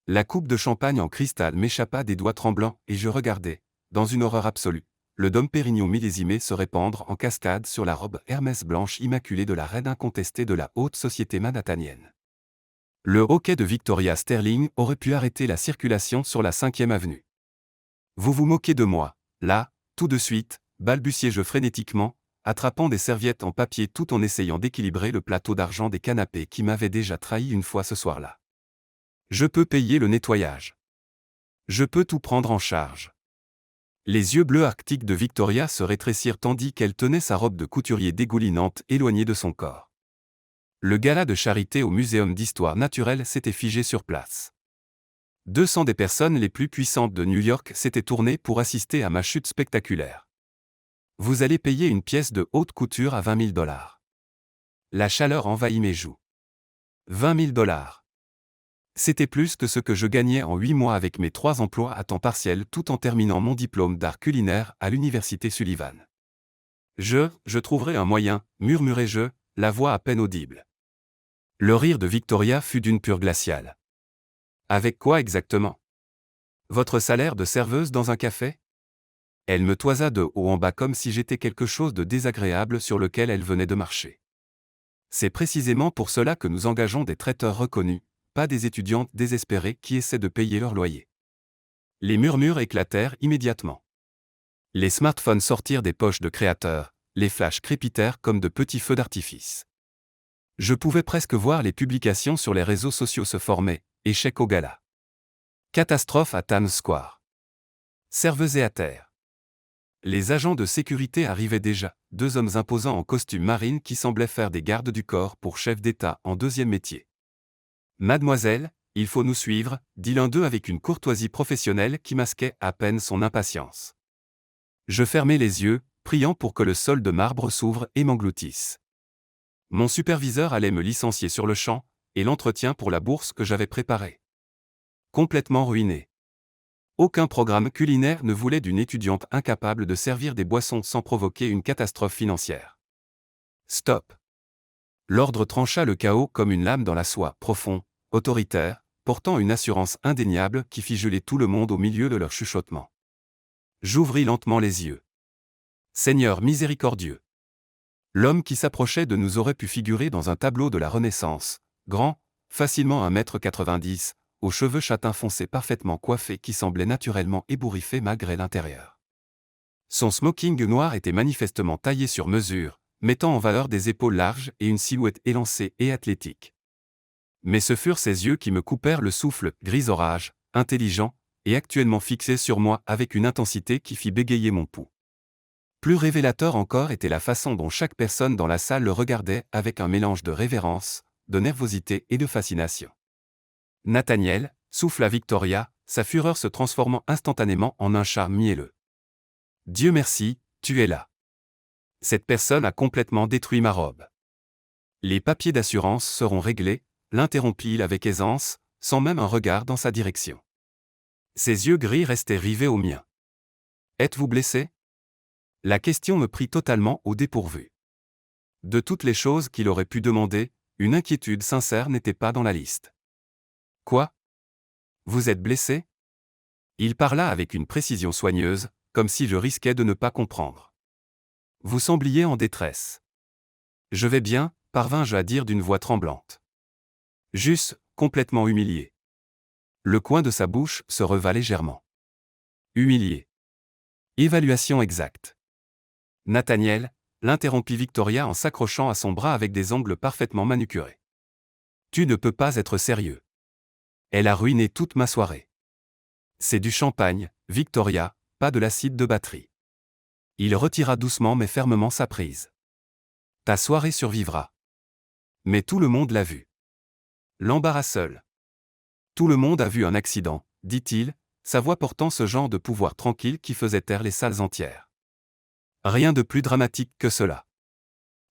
La coupe de champagne en cristal m'échappa des doigts tremblants et je regardais, dans une horreur absolue, le Dom Pérignon millésimé se répandre en cascade sur la robe Hermès blanche immaculée de la reine incontestée de la haute société manhattanienne. Le hoquet de Victoria Sterling aurait pu arrêter la circulation sur la 5e avenue. Vous vous moquez de moi, là, tout de suite, balbutiai-je frénétiquement, attrapant des serviettes en papier tout en essayant d'équilibrer le plateau d'argent des canapés qui m'avait déjà trahi une fois ce soir-là. Je peux payer le nettoyage. Je peux tout prendre en charge. Les yeux bleus arctiques de Victoria se rétrécirent tandis qu'elle tenait sa robe de couturier dégoulinante éloignée de son corps. Le gala de charité au Muséum d'histoire naturelle s'était figé sur place. 200 des personnes les plus puissantes de New York s'étaient tournées pour assister à ma chute spectaculaire. Vous allez payer une pièce de haute couture à $20 000. La chaleur envahit mes joues. $20 000. C'était plus que ce que je gagnais en 8 mois avec mes 3 emplois à temps partiel tout en terminant mon diplôme d'art culinaire à l'université Sullivan. Je trouverai un moyen, murmurai-je, la voix à peine audible. Le rire de Victoria fut d'une pure glaciale. Avec quoi exactement? Votre salaire de serveuse dans un café? Elle me toisa de haut en bas comme si j'étais quelque chose de désagréable sur lequel elle venait de marcher. C'est précisément pour cela que nous engageons des traiteurs reconnus, pas des étudiantes désespérées qui essaient de payer leur loyer. Les murmures éclatèrent immédiatement. Les smartphones sortirent des poches de créateurs, les flashs crépitèrent comme de petits feux d'artifice. Je pouvais presque voir les publications sur les réseaux sociaux se former, échec au gala. Catastrophe à Times Square. Serveuse à terre. Les agents de sécurité arrivaient déjà, 2 hommes imposants en costume marine qui semblaient faire des gardes du corps pour chef d'État en 2e métier. Mademoiselle, il faut nous suivre, dit l'un d'eux avec une courtoisie professionnelle qui masquait à peine son impatience. Je fermai les yeux, priant pour que le sol de marbre s'ouvre et m'engloutisse. Mon superviseur allait me licencier sur le champ, et l'entretien pour la bourse que j'avais préparé. Complètement ruiné. Aucun programme culinaire ne voulait d'une étudiante incapable de servir des boissons sans provoquer une catastrophe financière. Stop. L'ordre trancha le chaos comme une lame dans la soie, profond, autoritaire, portant une assurance indéniable qui fit geler tout le monde au milieu de leur chuchotement. J'ouvris lentement les yeux. Seigneur miséricordieux. L'homme qui s'approchait de nous aurait pu figurer dans un tableau de la Renaissance, grand, facilement 1,90 m, aux cheveux châtains foncés parfaitement coiffés qui semblaient naturellement ébouriffés malgré l'intérieur. Son smoking noir était manifestement taillé sur mesure, mettant en valeur des épaules larges et une silhouette élancée et athlétique. Mais ce furent ses yeux qui me coupèrent le souffle, gris orage, intelligent, et actuellement fixés sur moi avec une intensité qui fit bégayer mon pouls. Plus révélateur encore était la façon dont chaque personne dans la salle le regardait avec un mélange de révérence, de nervosité et de fascination. Nathaniel, souffla Victoria, sa fureur se transformant instantanément en un charme mielleux. Dieu merci, tu es là. Cette personne a complètement détruit ma robe. Les papiers d'assurance seront réglés, l'interrompit-il avec aisance, sans même un regard dans sa direction. Ses yeux gris restaient rivés aux miens. Êtes-vous blessé? La question me prit totalement au dépourvu. De toutes les choses qu'il aurait pu demander, une inquiétude sincère n'était pas dans la liste. Quoi? Vous êtes blessé? Il parla avec une précision soigneuse, comme si je risquais de ne pas comprendre. Vous sembliez en détresse. Je vais bien, parvins-je à dire d'une voix tremblante. J'eusse, complètement humilié. Le coin de sa bouche se reva légèrement. Humilié. Évaluation exacte. Nathaniel, l'interrompit Victoria en s'accrochant à son bras avec des ongles parfaitement manucurés. Tu ne peux pas être sérieux. Elle a ruiné toute ma soirée. C'est du champagne, Victoria, pas de l'acide de batterie. Il retira doucement mais fermement sa prise. Ta soirée survivra. Mais tout le monde l'a vu. L'embarras seul. Tout le monde a vu un accident, dit-il, sa voix portant ce genre de pouvoir tranquille qui faisait taire les salles entières. Rien de plus dramatique que cela.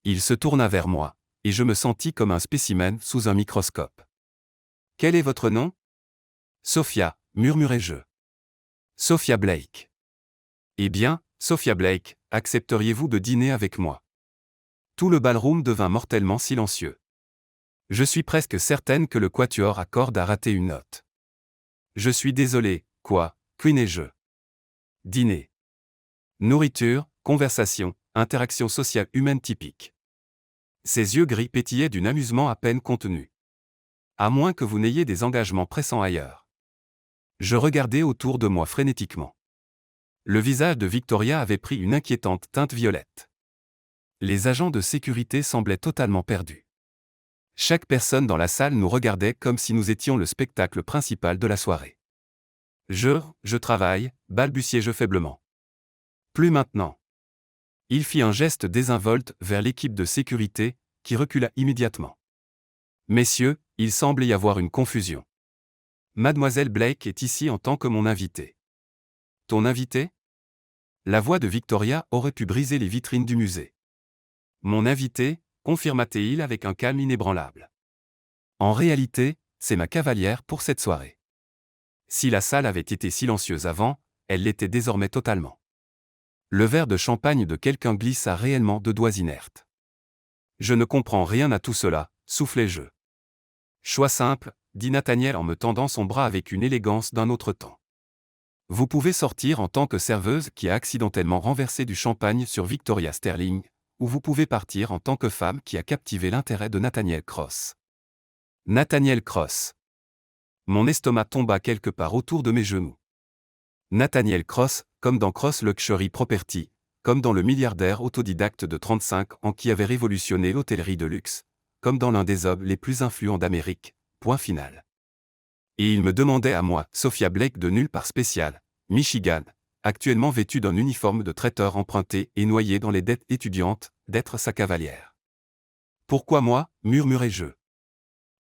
Il se tourna vers moi, et je me sentis comme un spécimen sous un microscope. Quel est votre nom? Sophia, murmurai-je. Sophia Blake. Eh bien, Sophia Blake, accepteriez-vous de dîner avec moi? Tout le ballroom devint mortellement silencieux. Je suis presque certaine que le quatuor à cordes a raté une note. Je suis désolé, quoi, Queen et je. Dîner. Nourriture, conversation, interaction sociale humaine typique. Ses yeux gris pétillaient d'un amusement à peine contenu. À moins que vous n'ayez des engagements pressants ailleurs. Je regardais autour de moi frénétiquement. Le visage de Victoria avait pris une inquiétante teinte violette. Les agents de sécurité semblaient totalement perdus. Chaque personne dans la salle nous regardait comme si nous étions le spectacle principal de la soirée. Je travaille, balbutiai-je faiblement. Plus maintenant. Il fit un geste désinvolte vers l'équipe de sécurité, qui recula immédiatement. Messieurs, il semble y avoir une confusion. Mademoiselle Blake est ici en tant que mon invitée. Ton invitée ? La voix de Victoria aurait pu briser les vitrines du musée. Mon invitée, confirma-t-il avec un calme inébranlable. En réalité, c'est ma cavalière pour cette soirée. Si la salle avait été silencieuse avant, elle l'était désormais totalement. Le verre de champagne de quelqu'un glissa réellement de doigts inertes. Je ne comprends rien à tout cela, soufflai-je. Choix simple, dit Nathaniel en me tendant son bras avec une élégance d'un autre temps. Vous pouvez sortir en tant que serveuse qui a accidentellement renversé du champagne sur Victoria Sterling, ou vous pouvez partir en tant que femme qui a captivé l'intérêt de Nathaniel Cross. Nathaniel Cross. Mon estomac tomba quelque part autour de mes genoux. Nathaniel Cross, comme dans Cross Luxury Property, comme dans le milliardaire autodidacte de 35 ans qui avait révolutionné l'hôtellerie de luxe, comme dans l'un des hommes les plus influents d'Amérique, point final. Et il me demandait à moi, Sophia Blake de Nulle Part Spécial, Michigan, actuellement vêtue d'un uniforme de traiteur emprunté et noyée dans les dettes étudiantes, d'être sa cavalière. Pourquoi moi, murmurai-je.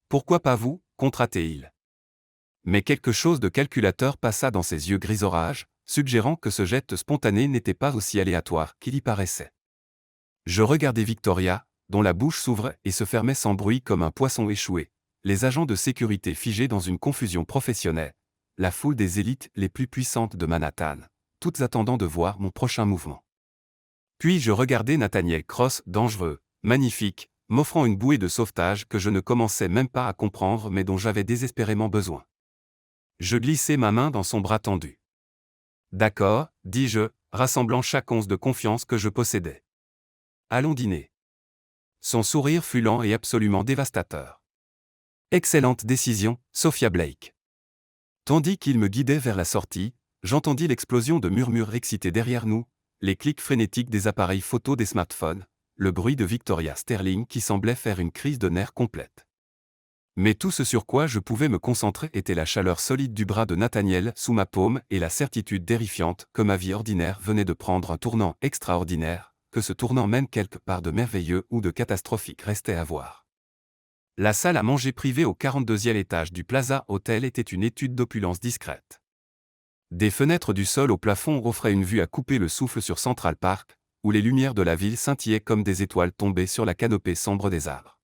Pourquoi pas vous, contrata-t-il. Mais quelque chose de calculateur passa dans ses yeux gris orage, suggérant que ce geste spontané n'était pas aussi aléatoire qu'il y paraissait. Je regardai Victoria, dont la bouche s'ouvrait et se fermait sans bruit comme un poisson échoué, les agents de sécurité figés dans une confusion professionnelle, la foule des élites les plus puissantes de Manhattan, toutes attendant de voir mon prochain mouvement. Puis je regardai Nathaniel Cross, dangereux, magnifique, m'offrant une bouée de sauvetage que je ne commençais même pas à comprendre mais dont j'avais désespérément besoin. Je glissai ma main dans son bras tendu. D'accord, dis-je, rassemblant chaque once de confiance que je possédais. Allons dîner. Son sourire fut lent et absolument dévastateur. Excellente décision, Sophia Blake. Tandis qu'il me guidait vers la sortie, j'entendis l'explosion de murmures excités derrière nous, les clics frénétiques des appareils photo des smartphones, le bruit de Victoria Sterling qui semblait faire une crise de nerfs complète. Mais tout ce sur quoi je pouvais me concentrer était la chaleur solide du bras de Nathaniel sous ma paume et la certitude terrifiante que ma vie ordinaire venait de prendre un tournant extraordinaire, que ce tournant même quelque part de merveilleux ou de catastrophique restait à voir. La salle à manger privée au 42e étage du Plaza Hotel était une étude d'opulence discrète. Des fenêtres du sol au plafond offraient une vue à couper le souffle sur Central Park, où les lumières de la ville scintillaient comme des étoiles tombées sur la canopée sombre des arbres.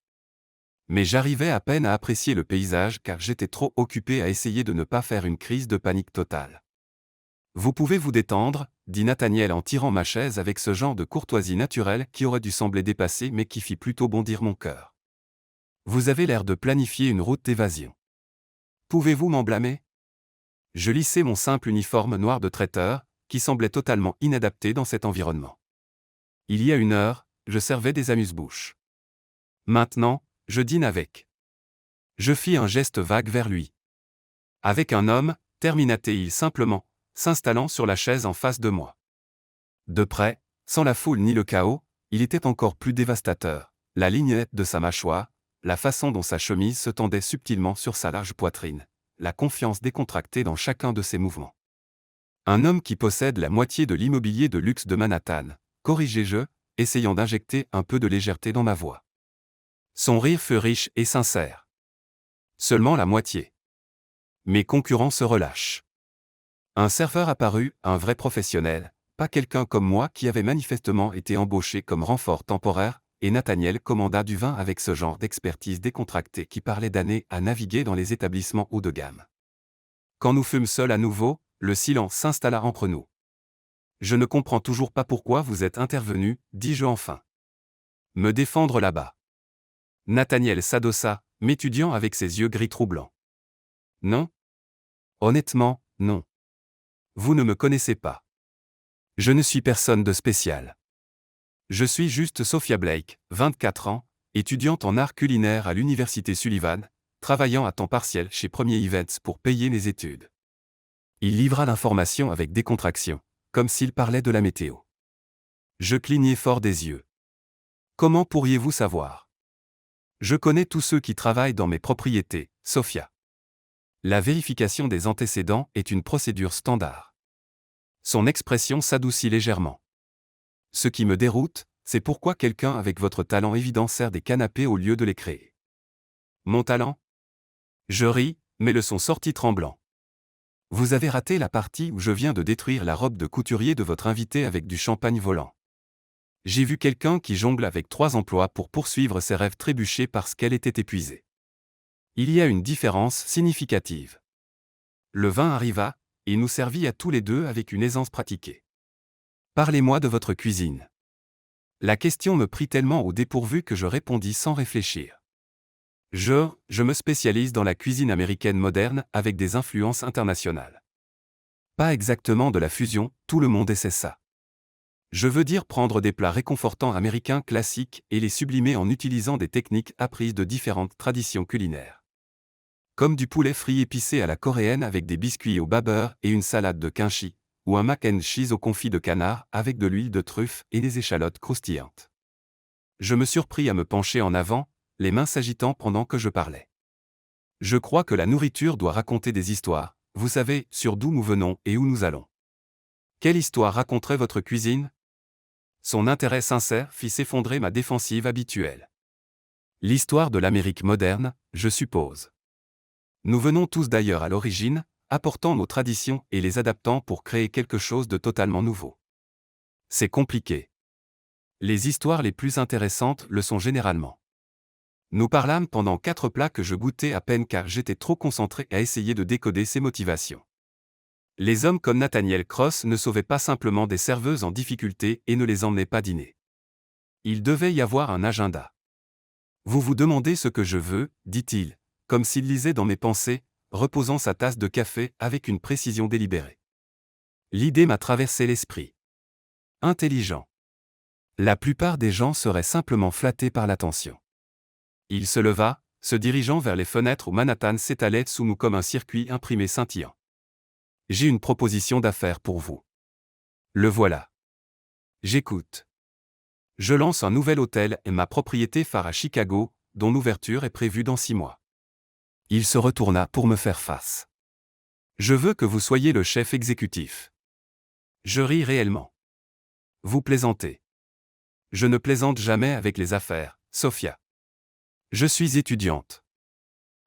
Mais j'arrivais à peine à apprécier le paysage car j'étais trop occupé à essayer de ne pas faire une crise de panique totale. Vous pouvez vous détendre, dit Nathaniel en tirant ma chaise avec ce genre de courtoisie naturelle qui aurait dû sembler dépassée mais qui fit plutôt bondir mon cœur. Vous avez l'air de planifier une route d'évasion. Pouvez-vous m'en blâmer ? Je lissai mon simple uniforme noir de traiteur, qui semblait totalement inadapté dans cet environnement. Il y a 1 heure, je servais des amuse-bouches. Maintenant, je dîne avec. Je fis un geste vague vers lui. Avec un homme, termina-t-il simplement, s'installant sur la chaise en face de moi. De près, sans la foule ni le chaos, il était encore plus dévastateur, la ligne nette de sa mâchoire, la façon dont sa chemise se tendait subtilement sur sa large poitrine, la confiance décontractée dans chacun de ses mouvements. Un homme qui possède la moitié de l'immobilier de luxe de Manhattan, corrigeai-je, essayant d'injecter un peu de légèreté dans ma voix. Son rire fut riche et sincère. Seulement la moitié. Mes concurrents se relâchent. Un serveur apparut, un vrai professionnel, pas quelqu'un comme moi qui avait manifestement été embauché comme renfort temporaire, et Nathaniel commanda du vin avec ce genre d'expertise décontractée qui parlait d'années à naviguer dans les établissements haut de gamme. Quand nous fûmes seuls à nouveau, le silence s'installa entre nous. Je ne comprends toujours pas pourquoi vous êtes intervenu, dis-je enfin. Me défendre là-bas. Nathaniel s'adossa, m'étudiant avec ses yeux gris troublants. Non ? Honnêtement, non. Vous ne me connaissez pas. Je ne suis personne de spécial. Je suis juste Sophia Blake, 24 ans, étudiante en art culinaire à l'université Sullivan, travaillant à temps partiel chez Premier Events pour payer mes études. Il livra l'information avec décontraction, comme s'il parlait de la météo. Je clignai fort des yeux. Comment pourriez-vous savoir? Je connais tous ceux qui travaillent dans mes propriétés, Sophia. La vérification des antécédents est une procédure standard. Son expression s'adoucit légèrement. Ce qui me déroute, c'est pourquoi quelqu'un avec votre talent évident sert des canapés au lieu de les créer. Mon talent? Je ris, mais le son sortit tremblant. Vous avez raté la partie où je viens de détruire la robe de couturier de votre invité avec du champagne volant. J'ai vu quelqu'un qui jongle avec 3 emplois pour poursuivre ses rêves trébucher parce qu'elle était épuisée. Il y a une différence significative. Le vin arriva, et nous servit à tous les deux avec une aisance pratiquée. Parlez-moi de votre cuisine. La question me prit tellement au dépourvu que je répondis sans réfléchir. Je me spécialise dans la cuisine américaine moderne avec des influences internationales. Pas exactement de la fusion, tout le monde essaie ça. Je veux dire prendre des plats réconfortants américains classiques et les sublimer en utilisant des techniques apprises de différentes traditions culinaires. Comme du poulet frit épicé à la coréenne avec des biscuits au bas beurre et une salade de kimchi, ou un mac and cheese au confit de canard avec de l'huile de truffe et des échalotes croustillantes. Je me surpris à me pencher en avant, les mains s'agitant pendant que je parlais. Je crois que la nourriture doit raconter des histoires, vous savez, sur d'où nous venons et où nous allons. Quelle histoire raconterait votre cuisine? Son intérêt sincère fit s'effondrer ma défensive habituelle. L'histoire de l'Amérique moderne, je suppose. Nous venons tous d'ailleurs à l'origine, apportant nos traditions et les adaptant pour créer quelque chose de totalement nouveau. C'est compliqué. Les histoires les plus intéressantes le sont généralement. Nous parlâmes pendant 4 plats que je goûtais à peine car j'étais trop concentré à essayer de décoder ses motivations. Les hommes comme Nathaniel Cross ne sauvaient pas simplement des serveuses en difficulté et ne les emmenaient pas dîner. Il devait y avoir un agenda. Vous vous demandez ce que je veux, dit-il, comme s'il lisait dans mes pensées, reposant sa tasse de café avec une précision délibérée. L'idée m'a traversé l'esprit. Intelligent. La plupart des gens seraient simplement flattés par l'attention. Il se leva, se dirigeant vers les fenêtres où Manhattan s'étalait sous nous comme un circuit imprimé scintillant. J'ai une proposition d'affaires pour vous. Le voilà. J'écoute. Je lance un nouvel hôtel et ma propriété phare à Chicago, dont l'ouverture est prévue dans 6 mois. Il se retourna pour me faire face. Je veux que vous soyez le chef exécutif. Je ris réellement. Vous plaisantez. Je ne plaisante jamais avec les affaires, Sophia. Je suis étudiante.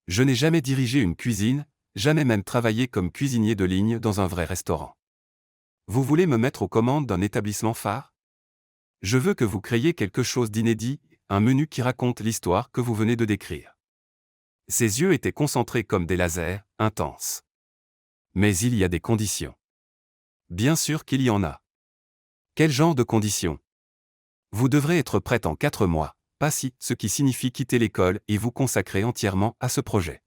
Je n'ai jamais dirigé une cuisine, jamais même travaillé comme cuisinier de ligne dans un vrai restaurant. Vous voulez me mettre aux commandes d'un établissement phare? Je veux que vous créiez quelque chose d'inédit, un menu qui raconte l'histoire que vous venez de décrire. Ses yeux étaient concentrés comme des lasers, intenses. Mais il y a des conditions. Bien sûr qu'il y en a. Quel genre de conditions? Vous devrez être prête en 4 mois, pas 6, ce qui signifie quitter l'école et vous consacrer entièrement à ce projet.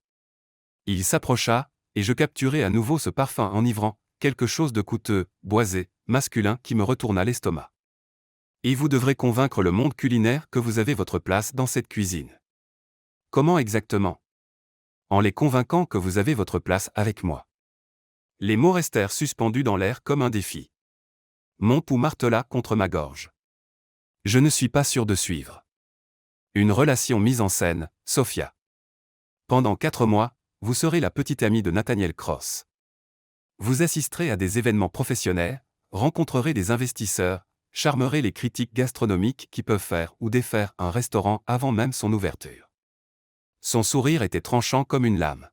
Il s'approcha, et je capturai à nouveau ce parfum enivrant, quelque chose de coûteux, boisé, masculin qui me retourna l'estomac. Et vous devrez convaincre le monde culinaire que vous avez votre place dans cette cuisine. Comment exactement? En les convainquant que vous avez votre place avec moi. Les mots restèrent suspendus dans l'air comme un défi. Mon pouls martela contre ma gorge. Je ne suis pas sûr de suivre. Une relation mise en scène, Sophia. Pendant 4 mois, vous serez la petite amie de Nathaniel Cross. Vous assisterez à des événements professionnels, rencontrerez des investisseurs, charmerez les critiques gastronomiques qui peuvent faire ou défaire un restaurant avant même son ouverture. Son sourire était tranchant comme une lame.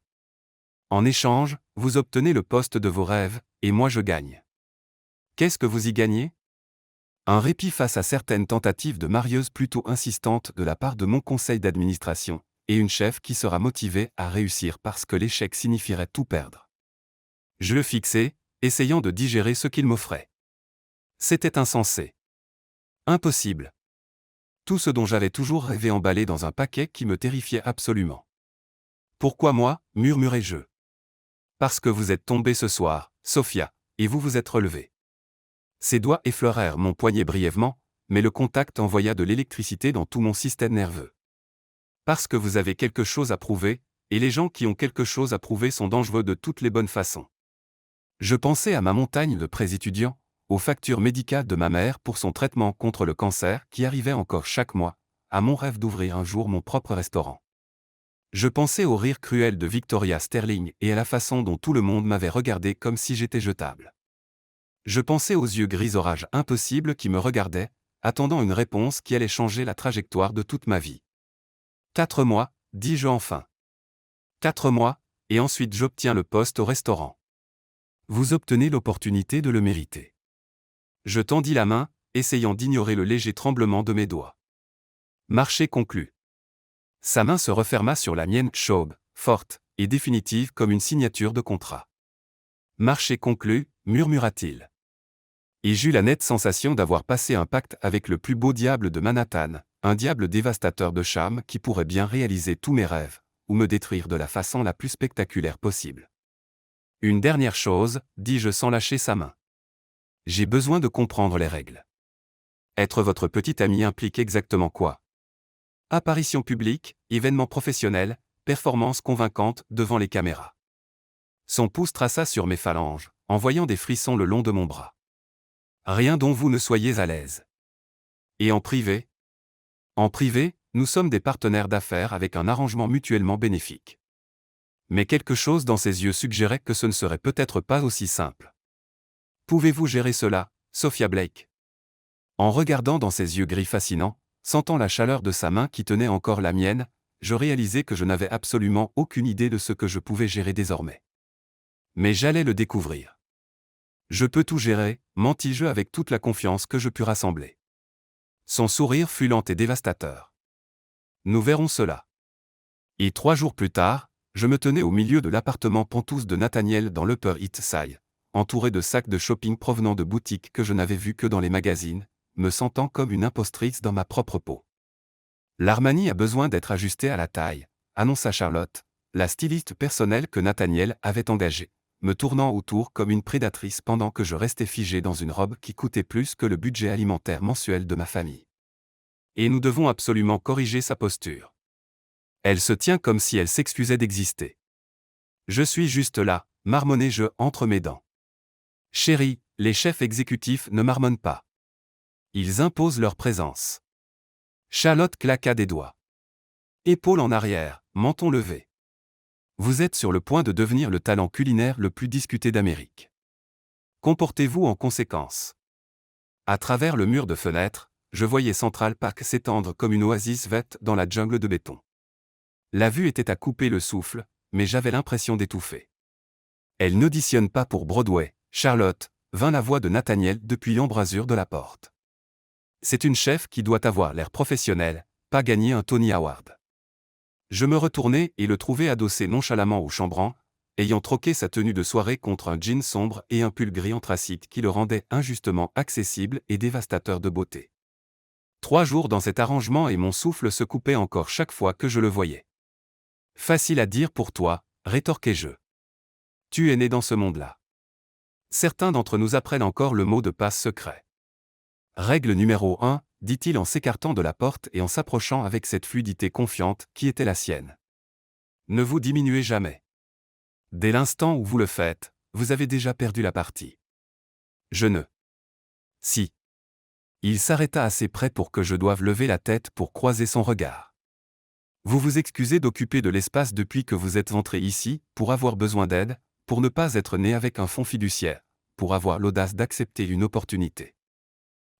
En échange, vous obtenez le poste de vos rêves, et moi je gagne. Qu'est-ce que vous y gagnez? Un répit face à certaines tentatives de marieuses plutôt insistantes de la part de mon conseil d'administration, et une chef qui sera motivée à réussir parce que l'échec signifierait tout perdre. Je le fixai, essayant de digérer ce qu'il m'offrait. C'était insensé. Impossible. Tout ce dont j'avais toujours rêvé emballé dans un paquet qui me terrifiait absolument. Pourquoi moi, murmurai-je. Parce que vous êtes tombée ce soir, Sophia, et vous vous êtes relevée. Ses doigts effleurèrent mon poignet brièvement, mais le contact envoya de l'électricité dans tout mon système nerveux. Parce que vous avez quelque chose à prouver, et les gens qui ont quelque chose à prouver sont dangereux de toutes les bonnes façons. Je pensais à ma montagne de prêts étudiants, aux factures médicales de ma mère pour son traitement contre le cancer qui arrivait encore chaque mois, à mon rêve d'ouvrir un jour mon propre restaurant. Je pensais au rire cruel de Victoria Sterling et à la façon dont tout le monde m'avait regardé comme si j'étais jetable. Je pensais aux yeux gris orage impossibles qui me regardaient, attendant une réponse qui allait changer la trajectoire de toute ma vie. 4 mois, dis-je enfin. 4 mois, et ensuite j'obtiens le poste au restaurant. Vous obtenez l'opportunité de le mériter. Je tendis la main, essayant d'ignorer le léger tremblement de mes doigts. Marché conclu. Sa main se referma sur la mienne chaude, forte, et définitive comme une signature de contrat. Marché conclu, murmura-t-il. Et j'eus la nette sensation d'avoir passé un pacte avec le plus beau diable de Manhattan, un diable dévastateur de charme qui pourrait bien réaliser tous mes rêves, ou me détruire de la façon la plus spectaculaire possible. Une dernière chose, dis-je sans lâcher sa main. J'ai besoin de comprendre les règles. Être votre petit ami implique exactement quoi? Apparition publique, événement professionnel, performance convaincante devant les caméras. Son pouce traça sur mes phalanges, envoyant des frissons le long de mon bras. Rien dont vous ne soyez à l'aise. Et en privé? En privé, nous sommes des partenaires d'affaires avec un arrangement mutuellement bénéfique. Mais quelque chose dans ses yeux suggérait que ce ne serait peut-être pas aussi simple. Pouvez-vous gérer cela, Sophia Blake? En regardant dans ses yeux gris fascinants, sentant la chaleur de sa main qui tenait encore la mienne, je réalisai que je n'avais absolument aucune idée de ce que je pouvais gérer désormais. Mais j'allais le découvrir. Je peux tout gérer, mentis-je avec toute la confiance que je pus rassembler. Son sourire fut lent et dévastateur. Nous verrons cela. Et 3 jours plus tard, je me tenais au milieu de l'appartement Pontus de Nathaniel dans l'Upper East Side, entouré de sacs de shopping provenant de boutiques que je n'avais vues que dans les magazines, me sentant comme une impostrice dans ma propre peau. L'Armani a besoin d'être ajusté à la taille, annonça Charlotte, la styliste personnelle que Nathaniel avait engagée, me tournant autour comme une prédatrice pendant que je restais figé dans une robe qui coûtait plus que le budget alimentaire mensuel de ma famille. Et nous devons absolument corriger sa posture. Elle se tient comme si elle s'excusait d'exister. Je suis juste là, marmonnai-je entre mes dents. Chérie, les chefs exécutifs ne marmonnent pas. Ils imposent leur présence. Charlotte claqua des doigts. Épaules en arrière, menton levé. Vous êtes sur le point de devenir le talent culinaire le plus discuté d'Amérique. Comportez-vous en conséquence. À travers le mur de fenêtre, je voyais Central Park s'étendre comme une oasis verte dans la jungle de béton. La vue était à couper le souffle, mais j'avais l'impression d'étouffer. Elle n'auditionne pas pour Broadway, Charlotte, vint la voix de Nathaniel depuis l'embrasure de la porte. C'est une chef qui doit avoir l'air professionnel, pas gagner un Tony Award. Je me retournai et le trouvai adossé nonchalamment au chambranle, ayant troqué sa tenue de soirée contre un jean sombre et un pull gris anthracite qui le rendait injustement accessible et dévastateur de beauté. 3 jours dans cet arrangement et mon souffle se coupait encore chaque fois que je le voyais. Facile à dire pour toi, rétorquai-je. Tu es né dans ce monde-là. Certains d'entre nous apprennent encore le mot de passe secret. Règle numéro 1, dit-il en s'écartant de la porte et en s'approchant avec cette fluidité confiante qui était la sienne. Ne vous diminuez jamais. Dès l'instant où vous le faites, vous avez déjà perdu la partie. Je ne. Si. Il s'arrêta assez près pour que je doive lever la tête pour croiser son regard. Vous vous excusez d'occuper de l'espace depuis que vous êtes entré ici, pour avoir besoin d'aide, pour ne pas être né avec un fonds fiduciaire, pour avoir l'audace d'accepter une opportunité.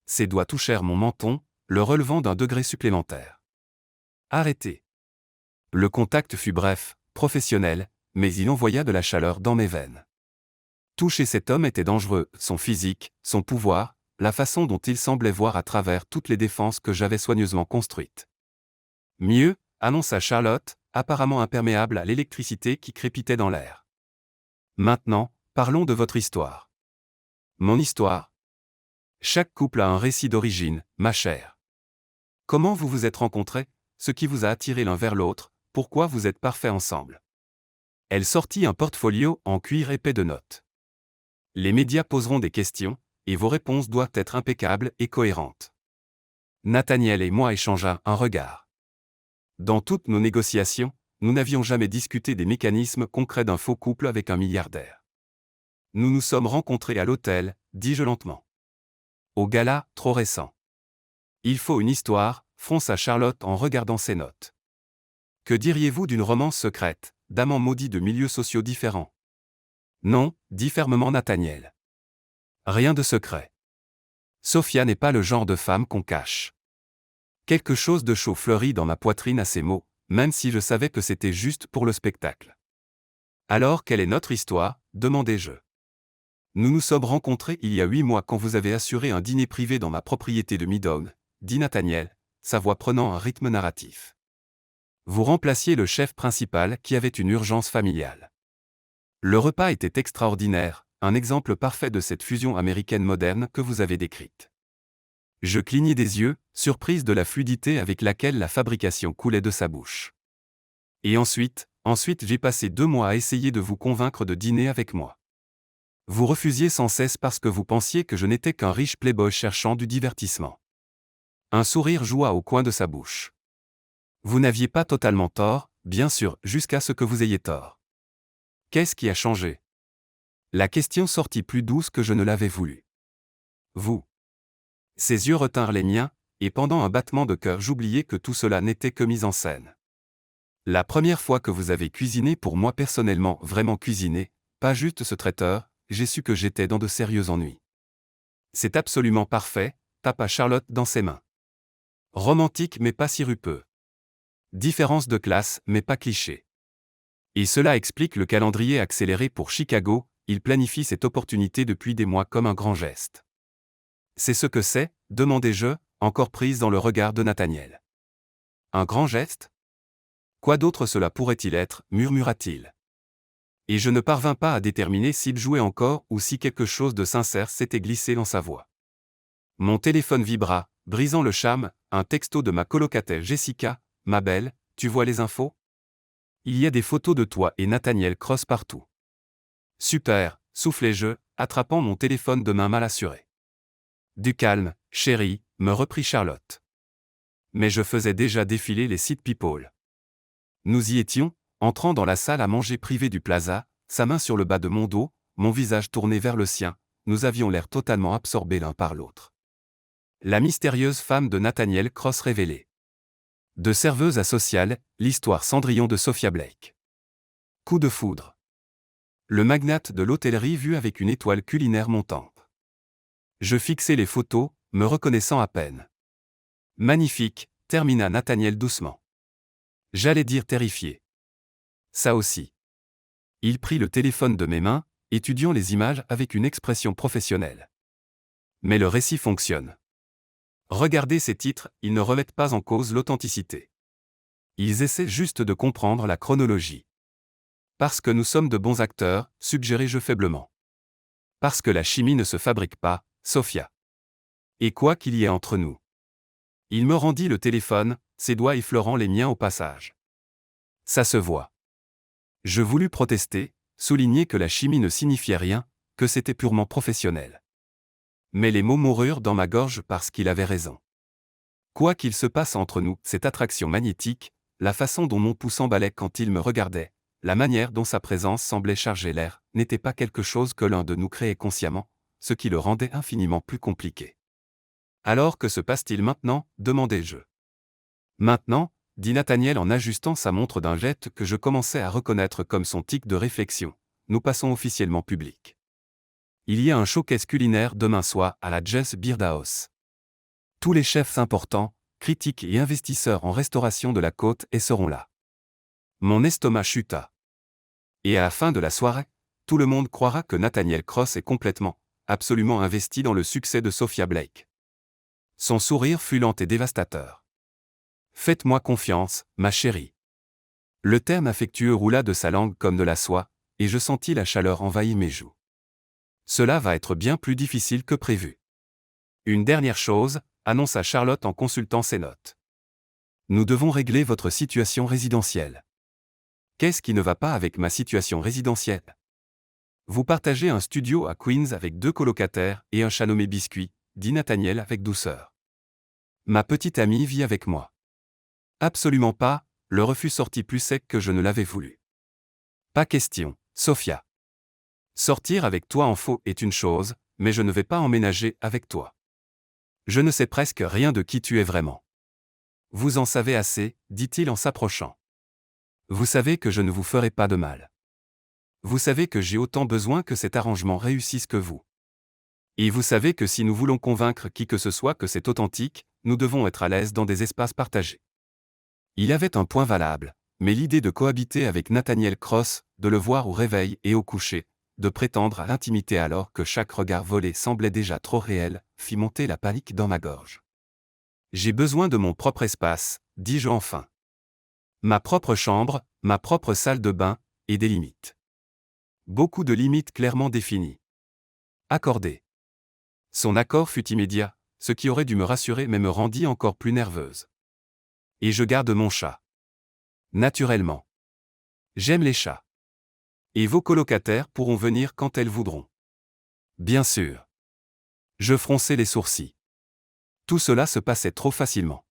Ses doigts touchèrent mon menton, le relevant d'un degré supplémentaire. Arrêtez. Le contact fut bref, professionnel, mais il envoya de la chaleur dans mes veines. Toucher cet homme était dangereux, son physique, son pouvoir, la façon dont il semblait voir à travers toutes les défenses que j'avais soigneusement construites. Mieux, annonça Charlotte, apparemment imperméable à l'électricité qui crépitait dans l'air. Maintenant, parlons de votre histoire. Mon histoire. Chaque couple a un récit d'origine, ma chère. Comment vous vous êtes rencontrés, ce qui vous a attiré l'un vers l'autre, pourquoi vous êtes parfaits ensemble. Elle sortit un portfolio en cuir épais de notes. Les médias poseront des questions, et vos réponses doivent être impeccables et cohérentes. Nathaniel et moi échangea un regard. Dans toutes nos négociations, nous n'avions jamais discuté des mécanismes concrets d'un faux couple avec un milliardaire. Nous nous sommes rencontrés à l'hôtel, dis-je lentement. Au gala, trop récent. Il faut une histoire, fronça Charlotte en regardant ses notes. Que diriez-vous d'une romance secrète, d'amants maudits de milieux sociaux différents? Non, dit fermement Nathaniel. Rien de secret. Sophia n'est pas le genre de femme qu'on cache. Quelque chose de chaud fleurit dans ma poitrine à ces mots, même si je savais que c'était juste pour le spectacle. Alors quelle est notre histoire? Demandai-je. Nous nous sommes rencontrés il y a 8 mois quand vous avez assuré un dîner privé dans ma propriété de Midog, dit Nathaniel, sa voix prenant un rythme narratif. Vous remplaciez le chef principal qui avait une urgence familiale. Le repas était extraordinaire, un exemple parfait de cette fusion américaine moderne que vous avez décrite. Je clignai des yeux, surprise de la fluidité avec laquelle la fabrication coulait de sa bouche. Et ensuite j'ai passé 2 mois à essayer de vous convaincre de dîner avec moi. Vous refusiez sans cesse parce que vous pensiez que je n'étais qu'un riche playboy cherchant du divertissement. Un sourire joua au coin de sa bouche. Vous n'aviez pas totalement tort, bien sûr, jusqu'à ce que vous ayez tort. Qu'est-ce qui a changé? La question sortit plus douce que je ne l'avais voulu. Vous. Ses yeux retinrent les miens, et pendant un battement de cœur j'oubliai que tout cela n'était que mise en scène. La première fois que vous avez cuisiné pour moi personnellement, vraiment cuisiné, pas juste ce traiteur, j'ai su que j'étais dans de sérieux ennuis. C'est absolument parfait, tapa Charlotte dans ses mains. Romantique mais pas sirupeux. Différence de classe mais pas cliché. Et cela explique le calendrier accéléré pour Chicago, il planifie cette opportunité depuis des mois comme un grand geste. C'est ce que c'est, demandai-je, encore prise dans le regard de Nathaniel. Un grand geste? Quoi d'autre cela pourrait-il être, murmura-t-il. Et je ne parvins pas à déterminer s'il jouait encore ou si quelque chose de sincère s'était glissé dans sa voix. Mon téléphone vibra, brisant le charme, un texto de ma colocataire Jessica, ma belle, tu vois les infos? Il y a des photos de toi et Nathaniel Cross partout. Super, soufflai-je, attrapant mon téléphone de main mal assurée. Du calme, chérie, me reprit Charlotte. Mais je faisais déjà défiler les sites people. Nous y étions, entrant dans la salle à manger privée du Plaza, sa main sur le bas de mon dos, mon visage tourné vers le sien, nous avions l'air totalement absorbés l'un par l'autre. La mystérieuse femme de Nathaniel Cross révélée. De serveuse à sociale, l'histoire Cendrillon de Sophia Blake. Coup de foudre. Le magnate de l'hôtellerie vu avec une étoile culinaire montante. Je fixai les photos, me reconnaissant à peine. Magnifique, termina Nathaniel doucement. J'allais dire terrifié. Ça aussi. Il prit le téléphone de mes mains, étudiant les images avec une expression professionnelle. Mais le récit fonctionne. Regardez ces titres, ils ne remettent pas en cause l'authenticité. Ils essaient juste de comprendre la chronologie. Parce que nous sommes de bons acteurs, suggérai-je faiblement. Parce que la chimie ne se fabrique pas, Sophia. Et quoi qu'il y ait entre nous. Il me rendit le téléphone, ses doigts effleurant les miens au passage. Ça se voit. Je voulus protester, souligner que la chimie ne signifiait rien, que c'était purement professionnel. Mais les mots moururent dans ma gorge parce qu'il avait raison. Quoi qu'il se passe entre nous, cette attraction magnétique, la façon dont mon pouls s'emballait quand il me regardait, la manière dont sa présence semblait charger l'air, n'était pas quelque chose que l'un de nous créait consciemment, ce qui le rendait infiniment plus compliqué. Alors que se passe-t-il maintenant? Demandai-je. Maintenant, dit Nathaniel en ajustant sa montre d'un jet que je commençais à reconnaître comme son tic de réflexion, nous passons officiellement public. Il y a un showcase culinaire demain soir à la Jess Beard House. Tous les chefs importants, critiques et investisseurs en restauration de la côte seront là. Mon estomac chuta. Et à la fin de la soirée, tout le monde croira que Nathaniel Cross est complètement, absolument investi dans le succès de Sophia Blake. Son sourire fut lent et dévastateur. Faites-moi confiance, ma chérie. Le terme affectueux roula de sa langue comme de la soie, et je sentis la chaleur envahir mes joues. Cela va être bien plus difficile que prévu. Une dernière chose, annonça Charlotte en consultant ses notes. Nous devons régler votre situation résidentielle. Qu'est-ce qui ne va pas avec ma situation résidentielle? Vous partagez un studio à Queens avec 2 colocataires et un chat nommé Biscuit, dit Nathaniel avec douceur. Ma petite amie vit avec moi. Absolument pas, le refus sortit plus sec que je ne l'avais voulu. Pas question, Sophia. Sortir avec toi en faux est une chose, mais je ne vais pas emménager avec toi. Je ne sais presque rien de qui tu es vraiment. Vous en savez assez, dit-il en s'approchant. Vous savez que je ne vous ferai pas de mal. Vous savez que j'ai autant besoin que cet arrangement réussisse que vous. Et vous savez que si nous voulons convaincre qui que ce soit que c'est authentique, nous devons être à l'aise dans des espaces partagés. Il avait un point valable, mais l'idée de cohabiter avec Nathaniel Cross, de le voir au réveil et au coucher, de prétendre à l'intimité alors que chaque regard volé semblait déjà trop réel, fit monter la panique dans ma gorge. J'ai besoin de mon propre espace, dis-je enfin. Ma propre chambre, ma propre salle de bain, et des limites. Beaucoup de limites clairement définies. Accordées. Son accord fut immédiat, ce qui aurait dû me rassurer mais me rendit encore plus nerveuse. Et je garde mon chat. Naturellement. J'aime les chats. Et vos colocataires pourront venir quand elles voudront. Bien sûr. Je fronçai les sourcils. Tout cela se passait trop facilement.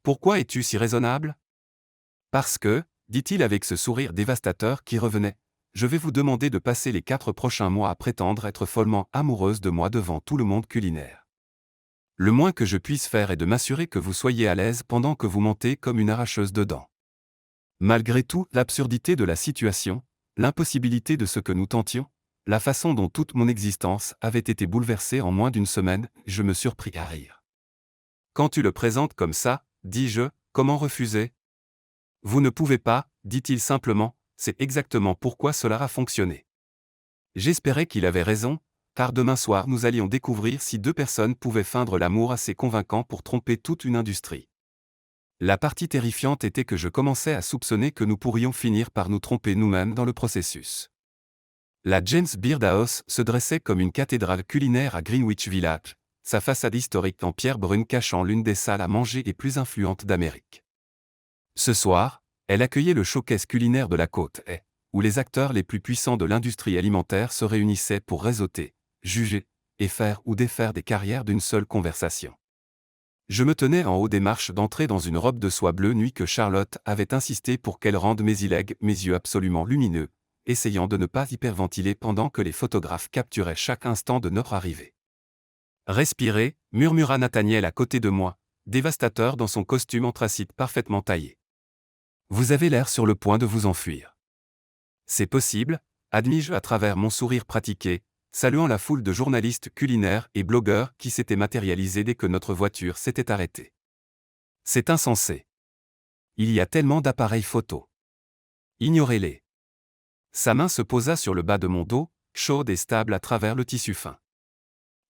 Pourquoi es-tu si raisonnable? Parce que, dit-il avec ce sourire dévastateur qui revenait, je vais vous demander de passer les 4 prochains mois à prétendre être follement amoureuse de moi devant tout le monde culinaire. Le moins que je puisse faire est de m'assurer que vous soyez à l'aise pendant que vous mentez comme une arracheuse de dents. Malgré tout, l'absurdité de la situation, l'impossibilité de ce que nous tentions, la façon dont toute mon existence avait été bouleversée en moins d'une semaine, je me surpris à rire. Quand tu le présentes comme ça, dis-je, comment refuser? Vous ne pouvez pas, dit-il simplement, c'est exactement pourquoi cela a fonctionné. J'espérais qu'il avait raison, car demain soir nous allions découvrir si 2 personnes pouvaient feindre l'amour assez convaincant pour tromper toute une industrie. La partie terrifiante était que je commençais à soupçonner que nous pourrions finir par nous tromper nous-mêmes dans le processus. La James Beard House se dressait comme une cathédrale culinaire à Greenwich Village, sa façade historique en pierre brune cachant l'une des salles à manger les plus influentes d'Amérique. Ce soir, elle accueillait le showcase culinaire de la côte Est, où les acteurs les plus puissants de l'industrie alimentaire se réunissaient pour réseauter, juger, et faire ou défaire des carrières d'une seule conversation. Je me tenais en haut des marches d'entrée dans une robe de soie bleu nuit que Charlotte avait insisté pour qu'elle rende mes yeux absolument lumineux, essayant de ne pas hyperventiler pendant que les photographes capturaient chaque instant de notre arrivée. Respirez, murmura Nathaniel à côté de moi, dévastateur dans son costume anthracite parfaitement taillé. Vous avez l'air sur le point de vous enfuir. C'est possible, admis-je à travers mon sourire pratiqué, saluant la foule de journalistes culinaires et blogueurs qui s'étaient matérialisés dès que notre voiture s'était arrêtée. C'est insensé. Il y a tellement d'appareils photo. Ignorez-les. Sa main se posa sur le bas de mon dos, chaude et stable à travers le tissu fin.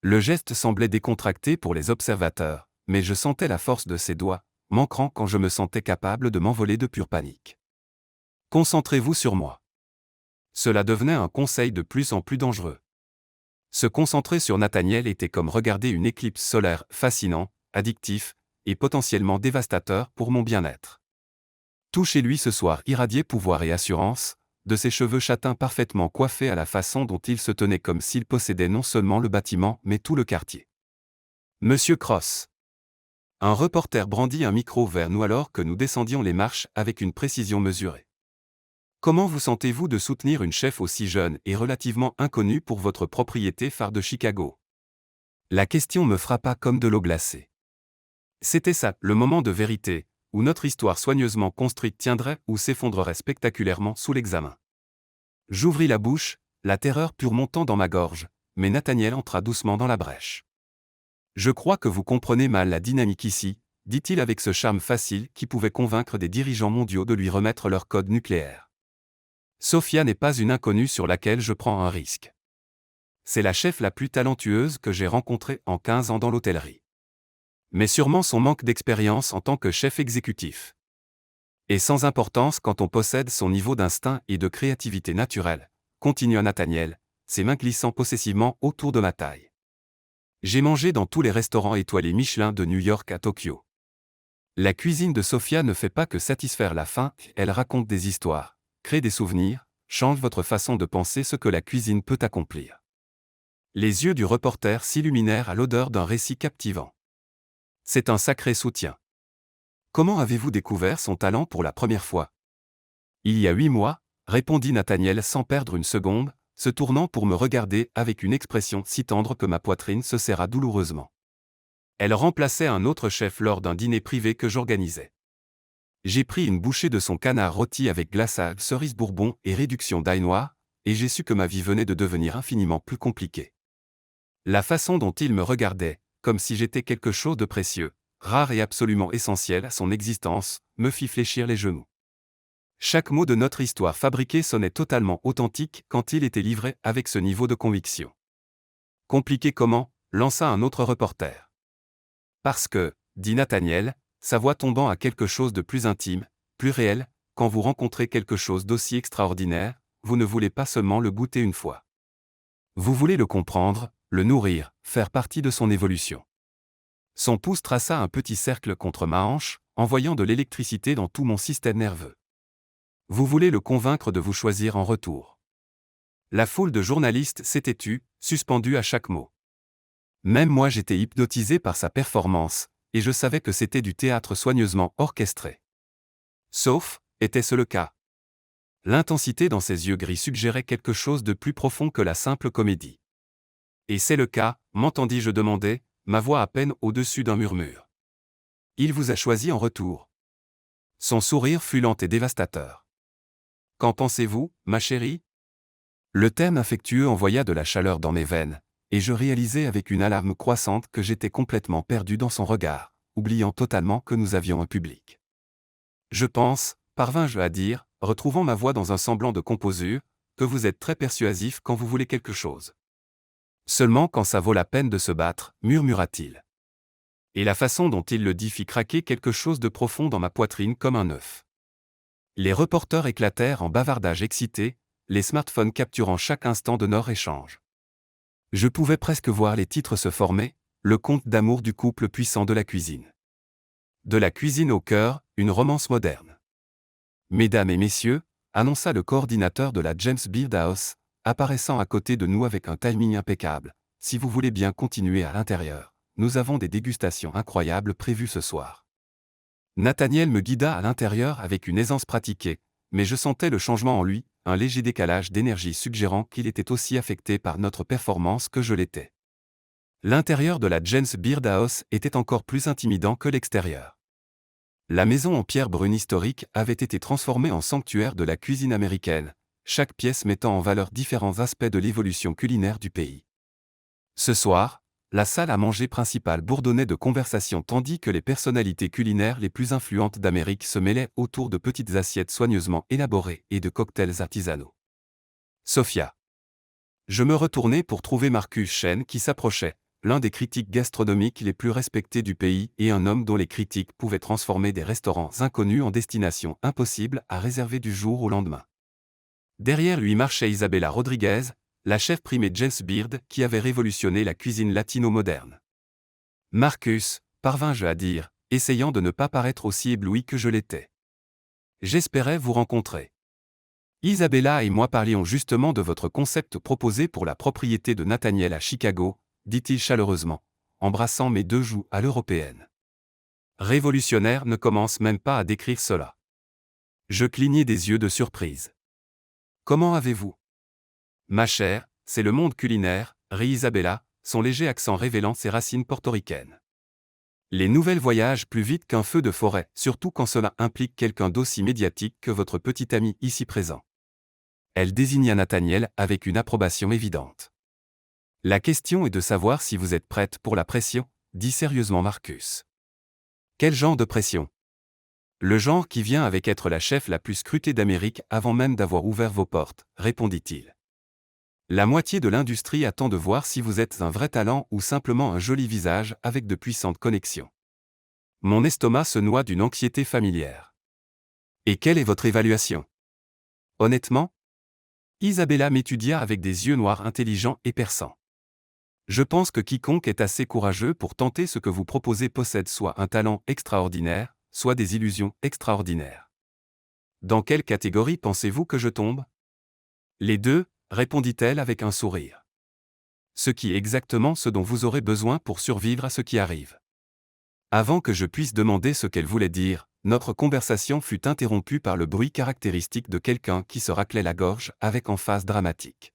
Le geste semblait décontracté pour les observateurs, mais je sentais la force de ses doigts, manquant quand je me sentais capable de m'envoler de pure panique. Concentrez-vous sur moi. Cela devenait un conseil de plus en plus dangereux. Se concentrer sur Nathaniel était comme regarder une éclipse solaire fascinant, addictif, et potentiellement dévastateur pour mon bien-être. Tout chez lui ce soir irradiait pouvoir et assurance, de ses cheveux châtains parfaitement coiffés à la façon dont il se tenait comme s'il possédait non seulement le bâtiment mais tout le quartier. Monsieur Cross. Un reporter brandit un micro vers nous alors que nous descendions les marches avec une précision mesurée. Comment vous sentez-vous de soutenir une chef aussi jeune et relativement inconnue pour votre propriété phare de Chicago? La question me frappa comme de l'eau glacée. C'était ça, le moment de vérité, où notre histoire soigneusement construite tiendrait ou s'effondrerait spectaculairement sous l'examen. J'ouvris la bouche, la terreur pure montant dans ma gorge, mais Nathaniel entra doucement dans la brèche. Je crois que vous comprenez mal la dynamique ici, dit-il avec ce charme facile qui pouvait convaincre des dirigeants mondiaux de lui remettre leur code nucléaire. Sophia n'est pas une inconnue sur laquelle je prends un risque. C'est la chef la plus talentueuse que j'ai rencontrée en 15 ans dans l'hôtellerie. Mais sûrement son manque d'expérience en tant que chef exécutif. Et sans importance quand on possède son niveau d'instinct et de créativité naturelle, continua Nathaniel, ses mains glissant possessivement autour de ma taille. J'ai mangé dans tous les restaurants étoilés Michelin de New York à Tokyo. La cuisine de Sophia ne fait pas que satisfaire la faim, elle raconte des histoires, crée des souvenirs, change votre façon de penser ce que la cuisine peut accomplir. Les yeux du reporter s'illuminèrent à l'odeur d'un récit captivant. C'est un sacré soutien. Comment avez-vous découvert son talent pour la première fois? Il y a 8 mois, répondit Nathaniel sans perdre une seconde, se tournant pour me regarder avec une expression si tendre que ma poitrine se serra douloureusement. Elle remplaçait un autre chef lors d'un dîner privé que j'organisais. J'ai pris une bouchée de son canard rôti avec glaçage, cerise bourbon et réduction d'ail noir, et j'ai su que ma vie venait de devenir infiniment plus compliquée. La façon dont il me regardait, comme si j'étais quelque chose de précieux, rare et absolument essentiel à son existence, me fit fléchir les genoux. Chaque mot de notre histoire fabriquée sonnait totalement authentique quand il était livré avec ce niveau de conviction. Compliqué comment? Lança un autre reporter. Parce que, dit Nathaniel, sa voix tombant à quelque chose de plus intime, plus réel, quand vous rencontrez quelque chose d'aussi extraordinaire, vous ne voulez pas seulement le goûter une fois. Vous voulez le comprendre, le nourrir, faire partie de son évolution. Son pouce traça un petit cercle contre ma hanche, envoyant de l'électricité dans tout mon système nerveux. Vous voulez le convaincre de vous choisir en retour. La foule de journalistes s'était tue, suspendue à chaque mot. Même moi j'étais hypnotisé par sa performance, et je savais que c'était du théâtre soigneusement orchestré. Sauf, était-ce le cas? L'intensité dans ses yeux gris suggérait quelque chose de plus profond que la simple comédie. Et c'est le cas, m'entendis-je demander, ma voix à peine au-dessus d'un murmure. Il vous a choisi en retour. Son sourire fut lent et dévastateur. Qu'en pensez-vous, ma chérie? Le terme affectueux envoya de la chaleur dans mes veines, et je réalisai avec une alarme croissante que j'étais complètement perdu dans son regard, oubliant totalement que nous avions un public. Je pense, parvins-je à dire, retrouvant ma voix dans un semblant de composure, que vous êtes très persuasif quand vous voulez quelque chose. Seulement quand ça vaut la peine de se battre, murmura-t-il. Et la façon dont il le dit fit craquer quelque chose de profond dans ma poitrine comme un œuf. Les reporters éclatèrent en bavardage excité, les smartphones capturant chaque instant de leur échange. Je pouvais presque voir les titres se former, le conte d'amour du couple puissant de la cuisine. De la cuisine au cœur, une romance moderne. Mesdames et messieurs, annonça le coordinateur de la James Beard House, apparaissant à côté de nous avec un timing impeccable. Si vous voulez bien continuer à l'intérieur, nous avons des dégustations incroyables prévues ce soir. Nathaniel me guida à l'intérieur avec une aisance pratiquée, mais je sentais le changement en lui, un léger décalage d'énergie suggérant qu'il était aussi affecté par notre performance que je l'étais. L'intérieur de la James Beard House était encore plus intimidant que l'extérieur. La maison en pierre brune historique avait été transformée en sanctuaire de la cuisine américaine, chaque pièce mettant en valeur différents aspects de l'évolution culinaire du pays. Ce soir, la salle à manger principale bourdonnait de conversations tandis que les personnalités culinaires les plus influentes d'Amérique se mêlaient autour de petites assiettes soigneusement élaborées et de cocktails artisanaux. Sophia. Je me retournai pour trouver Marcus Chen qui s'approchait, l'un des critiques gastronomiques les plus respectés du pays et un homme dont les critiques pouvaient transformer des restaurants inconnus en destinations impossibles à réserver du jour au lendemain. Derrière lui marchait Isabella Rodriguez, la chef primée James Beard qui avait révolutionné la cuisine latino-moderne. Marcus, parvins-je à dire, essayant de ne pas paraître aussi ébloui que je l'étais. J'espérais vous rencontrer. Isabella et moi parlions justement de votre concept proposé pour la propriété de Nathaniel à Chicago, dit-il chaleureusement, embrassant mes deux joues à l'européenne. Révolutionnaire ne commence même pas à décrire cela. Je clignai des yeux de surprise. Comment avez-vous? Ma chère, c'est le monde culinaire, rit Isabella, son léger accent révélant ses racines portoricaines. Les nouvelles voyagent plus vite qu'un feu de forêt, surtout quand cela implique quelqu'un d'aussi médiatique que votre petit ami ici présent. Elle désigna Nathaniel avec une approbation évidente. La question est de savoir si vous êtes prête pour la pression, dit sérieusement Marcus. Quel genre de pression? Le genre qui vient avec être la chef la plus scrutée d'Amérique avant même d'avoir ouvert vos portes, répondit-il. La moitié de l'industrie attend de voir si vous êtes un vrai talent ou simplement un joli visage avec de puissantes connexions. Mon estomac se noie d'une anxiété familière. Et quelle est votre évaluation? Honnêtement? Isabella m'étudia avec des yeux noirs intelligents et perçants. Je pense que quiconque est assez courageux pour tenter ce que vous proposez possède soit un talent extraordinaire, soit des illusions extraordinaires. Dans quelle catégorie pensez-vous que je tombe? Les deux, répondit-elle avec un sourire. Ce qui est exactement ce dont vous aurez besoin pour survivre à ce qui arrive. Avant que je puisse demander ce qu'elle voulait dire, notre conversation fut interrompue par le bruit caractéristique de quelqu'un qui se raclait la gorge avec emphase dramatique.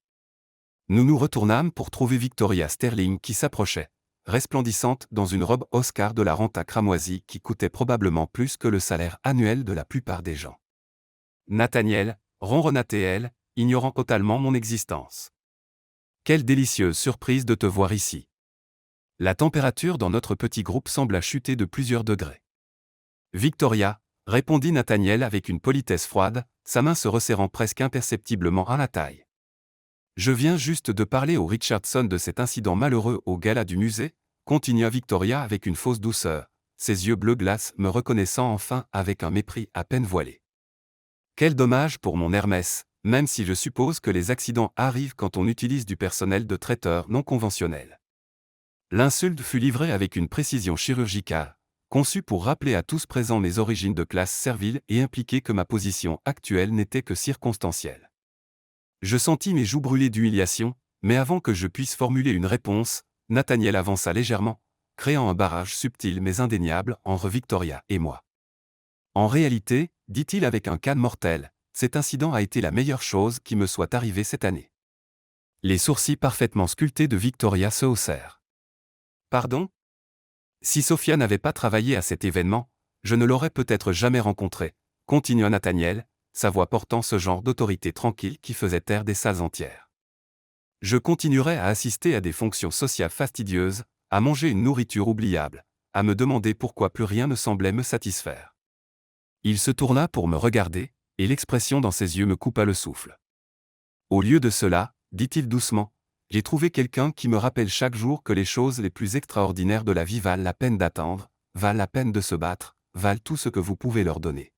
Nous nous retournâmes pour trouver Victoria Sterling qui s'approchait, resplendissante dans une robe Oscar de la renta cramoisie qui coûtait probablement plus que le salaire annuel de la plupart des gens. Nathaniel, ronronna-t-elle, ignorant totalement mon existence. Quelle délicieuse surprise de te voir ici. La température dans notre petit groupe sembla chuter de plusieurs degrés. Victoria, répondit Nathaniel avec une politesse froide, sa main se resserrant presque imperceptiblement à la taille. Je viens juste de parler au Richardson de cet incident malheureux au gala du musée, continua Victoria avec une fausse douceur, ses yeux bleu glace me reconnaissant enfin avec un mépris à peine voilé. Quel dommage pour mon Hermès, même si je suppose que les accidents arrivent quand on utilise du personnel de traiteur non conventionnel. L'insulte fut livrée avec une précision chirurgicale, conçue pour rappeler à tous présents mes origines de classe servile et impliquer que ma position actuelle n'était que circonstancielle. Je sentis mes joues brûler d'humiliation, mais avant que je puisse formuler une réponse, Nathaniel avança légèrement, créant un barrage subtil mais indéniable entre Victoria et moi. En réalité, dit-il avec un calme mortel, cet incident a été la meilleure chose qui me soit arrivée cette année. Les sourcils parfaitement sculptés de Victoria se haussèrent. Pardon? Si Sophia n'avait pas travaillé à cet événement, je ne l'aurais peut-être jamais rencontrée, continua Nathaniel, sa voix portant ce genre d'autorité tranquille qui faisait taire des salles entières. Je continuerais à assister à des fonctions sociales fastidieuses, à manger une nourriture oubliable, à me demander pourquoi plus rien ne semblait me satisfaire. Il se tourna pour me regarder, et l'expression dans ses yeux me coupa le souffle. Au lieu de cela, dit-il doucement, j'ai trouvé quelqu'un qui me rappelle chaque jour que les choses les plus extraordinaires de la vie valent la peine d'attendre, valent la peine de se battre, valent tout ce que vous pouvez leur donner.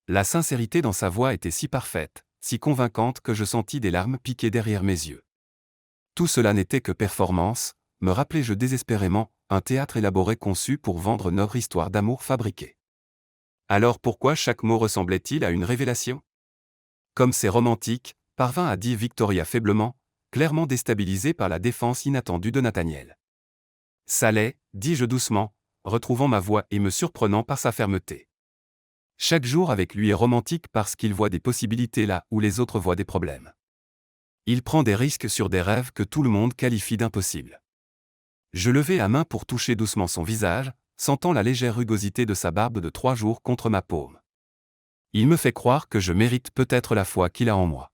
La sincérité dans sa voix était si parfaite, si convaincante que je sentis des larmes piquer derrière mes yeux. Tout cela n'était que performance, me rappelai-je désespérément, un théâtre élaboré conçu pour vendre notre histoire d'amour fabriquée. Alors pourquoi chaque mot ressemblait-il à une révélation? Comme c'est romantique, parvint à dire Victoria faiblement, clairement déstabilisée par la défense inattendue de Nathaniel. Ça l'est, dis-je doucement, retrouvant ma voix et me surprenant par sa fermeté. Chaque jour avec lui est romantique parce qu'il voit des possibilités là où les autres voient des problèmes. Il prend des risques sur des rêves que tout le monde qualifie d'impossibles. Je levai la main pour toucher doucement son visage, sentant la légère rugosité de sa barbe de 3 jours contre ma paume. Il me fait croire que je mérite peut-être la foi qu'il a en moi.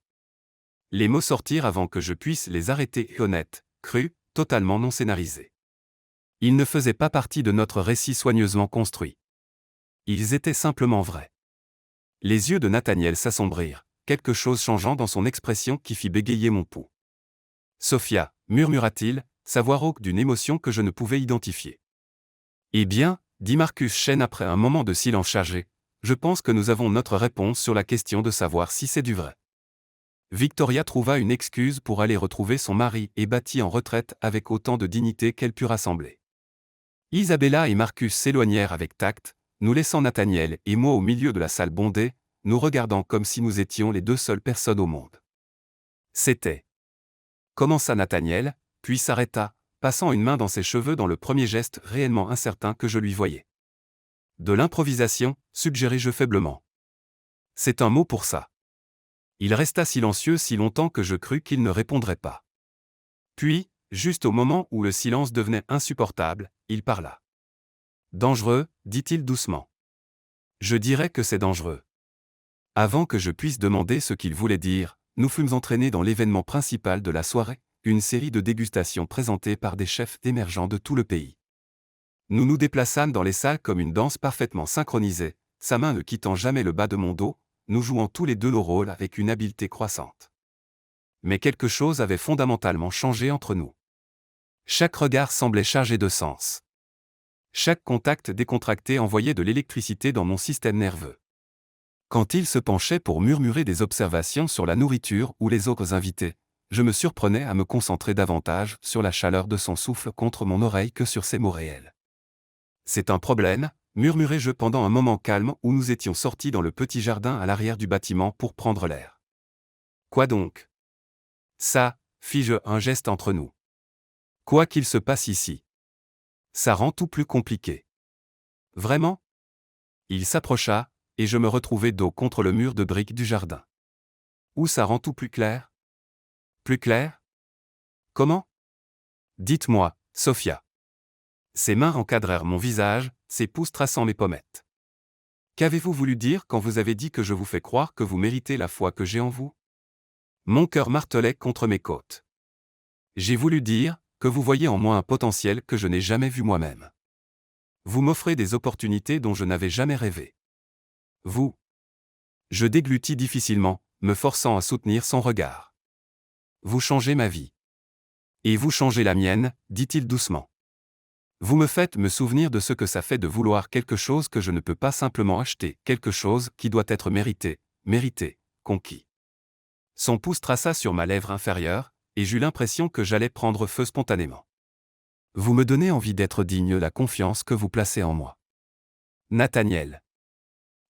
Les mots sortirent avant que je puisse les arrêter honnêtes, crus, totalement non scénarisés. Ils ne faisaient pas partie de notre récit soigneusement construit. Ils étaient simplement vrais. Les yeux de Nathaniel s'assombrirent, quelque chose changeant dans son expression qui fit bégayer mon pouls. Sophia, murmura-t-il, sa voix rauque d'une émotion que je ne pouvais identifier. Eh bien, dit Marcus Chen après un moment de silence chargé, je pense que nous avons notre réponse sur la question de savoir si c'est du vrai. Victoria trouva une excuse pour aller retrouver son mari et battit en retraite avec autant de dignité qu'elle put rassembler. Isabella et Marcus s'éloignèrent avec tact, nous laissant Nathaniel et moi au milieu de la salle bondée, nous regardant comme si nous étions les 2 seules personnes au monde. C'était. Commença Nathaniel, puis s'arrêta, passant une main dans ses cheveux dans le premier geste réellement incertain que je lui voyais. De l'improvisation, suggérai-je faiblement. C'est un mot pour ça. Il resta silencieux si longtemps que je crus qu'il ne répondrait pas. Puis, juste au moment où le silence devenait insupportable, il parla. Dangereux, dit-il doucement. Je dirais que c'est dangereux. Avant que je puisse demander ce qu'il voulait dire, nous fûmes entraînés dans l'événement principal de la soirée, une série de dégustations présentées par des chefs émergents de tout le pays. Nous nous déplaçâmes dans les salles comme une danse parfaitement synchronisée, sa main ne quittant jamais le bas de mon dos, nous jouant tous les 2 nos rôles avec une habileté croissante. Mais quelque chose avait fondamentalement changé entre nous. Chaque regard semblait chargé de sens. Chaque contact décontracté envoyait de l'électricité dans mon système nerveux. Quand il se penchait pour murmurer des observations sur la nourriture ou les autres invités, je me surprenais à me concentrer davantage sur la chaleur de son souffle contre mon oreille que sur ses mots réels. C'est un problème, murmurai-je pendant un moment calme où nous étions sortis dans le petit jardin à l'arrière du bâtiment pour prendre l'air. Quoi donc? Ça, fis-je un geste entre nous. Quoi qu'il se passe ici. Ça rend tout plus compliqué. Vraiment? Il s'approcha, et je me retrouvai dos contre le mur de briques du jardin. Où ça rend tout plus clair? Plus clair? Comment? Dites-moi, Sophia. Ses mains encadrèrent mon visage, ses pouces traçant mes pommettes. Qu'avez-vous voulu dire quand vous avez dit que je vous fais croire que vous méritez la foi que j'ai en vous? Mon cœur martelait contre mes côtes. J'ai voulu dire que vous voyez en moi un potentiel que je n'ai jamais vu moi-même. Vous m'offrez des opportunités dont je n'avais jamais rêvé. Vous. Je déglutis difficilement, me forçant à soutenir son regard. Vous changez ma vie. Et vous changez la mienne, dit-il doucement. Vous me faites me souvenir de ce que ça fait de vouloir quelque chose que je ne peux pas simplement acheter, quelque chose qui doit être mérité, conquis. Son pouce traça sur ma lèvre inférieure, et j'eus l'impression que j'allais prendre feu spontanément. Vous me donnez envie d'être digne de la confiance que vous placez en moi. Nathaniel.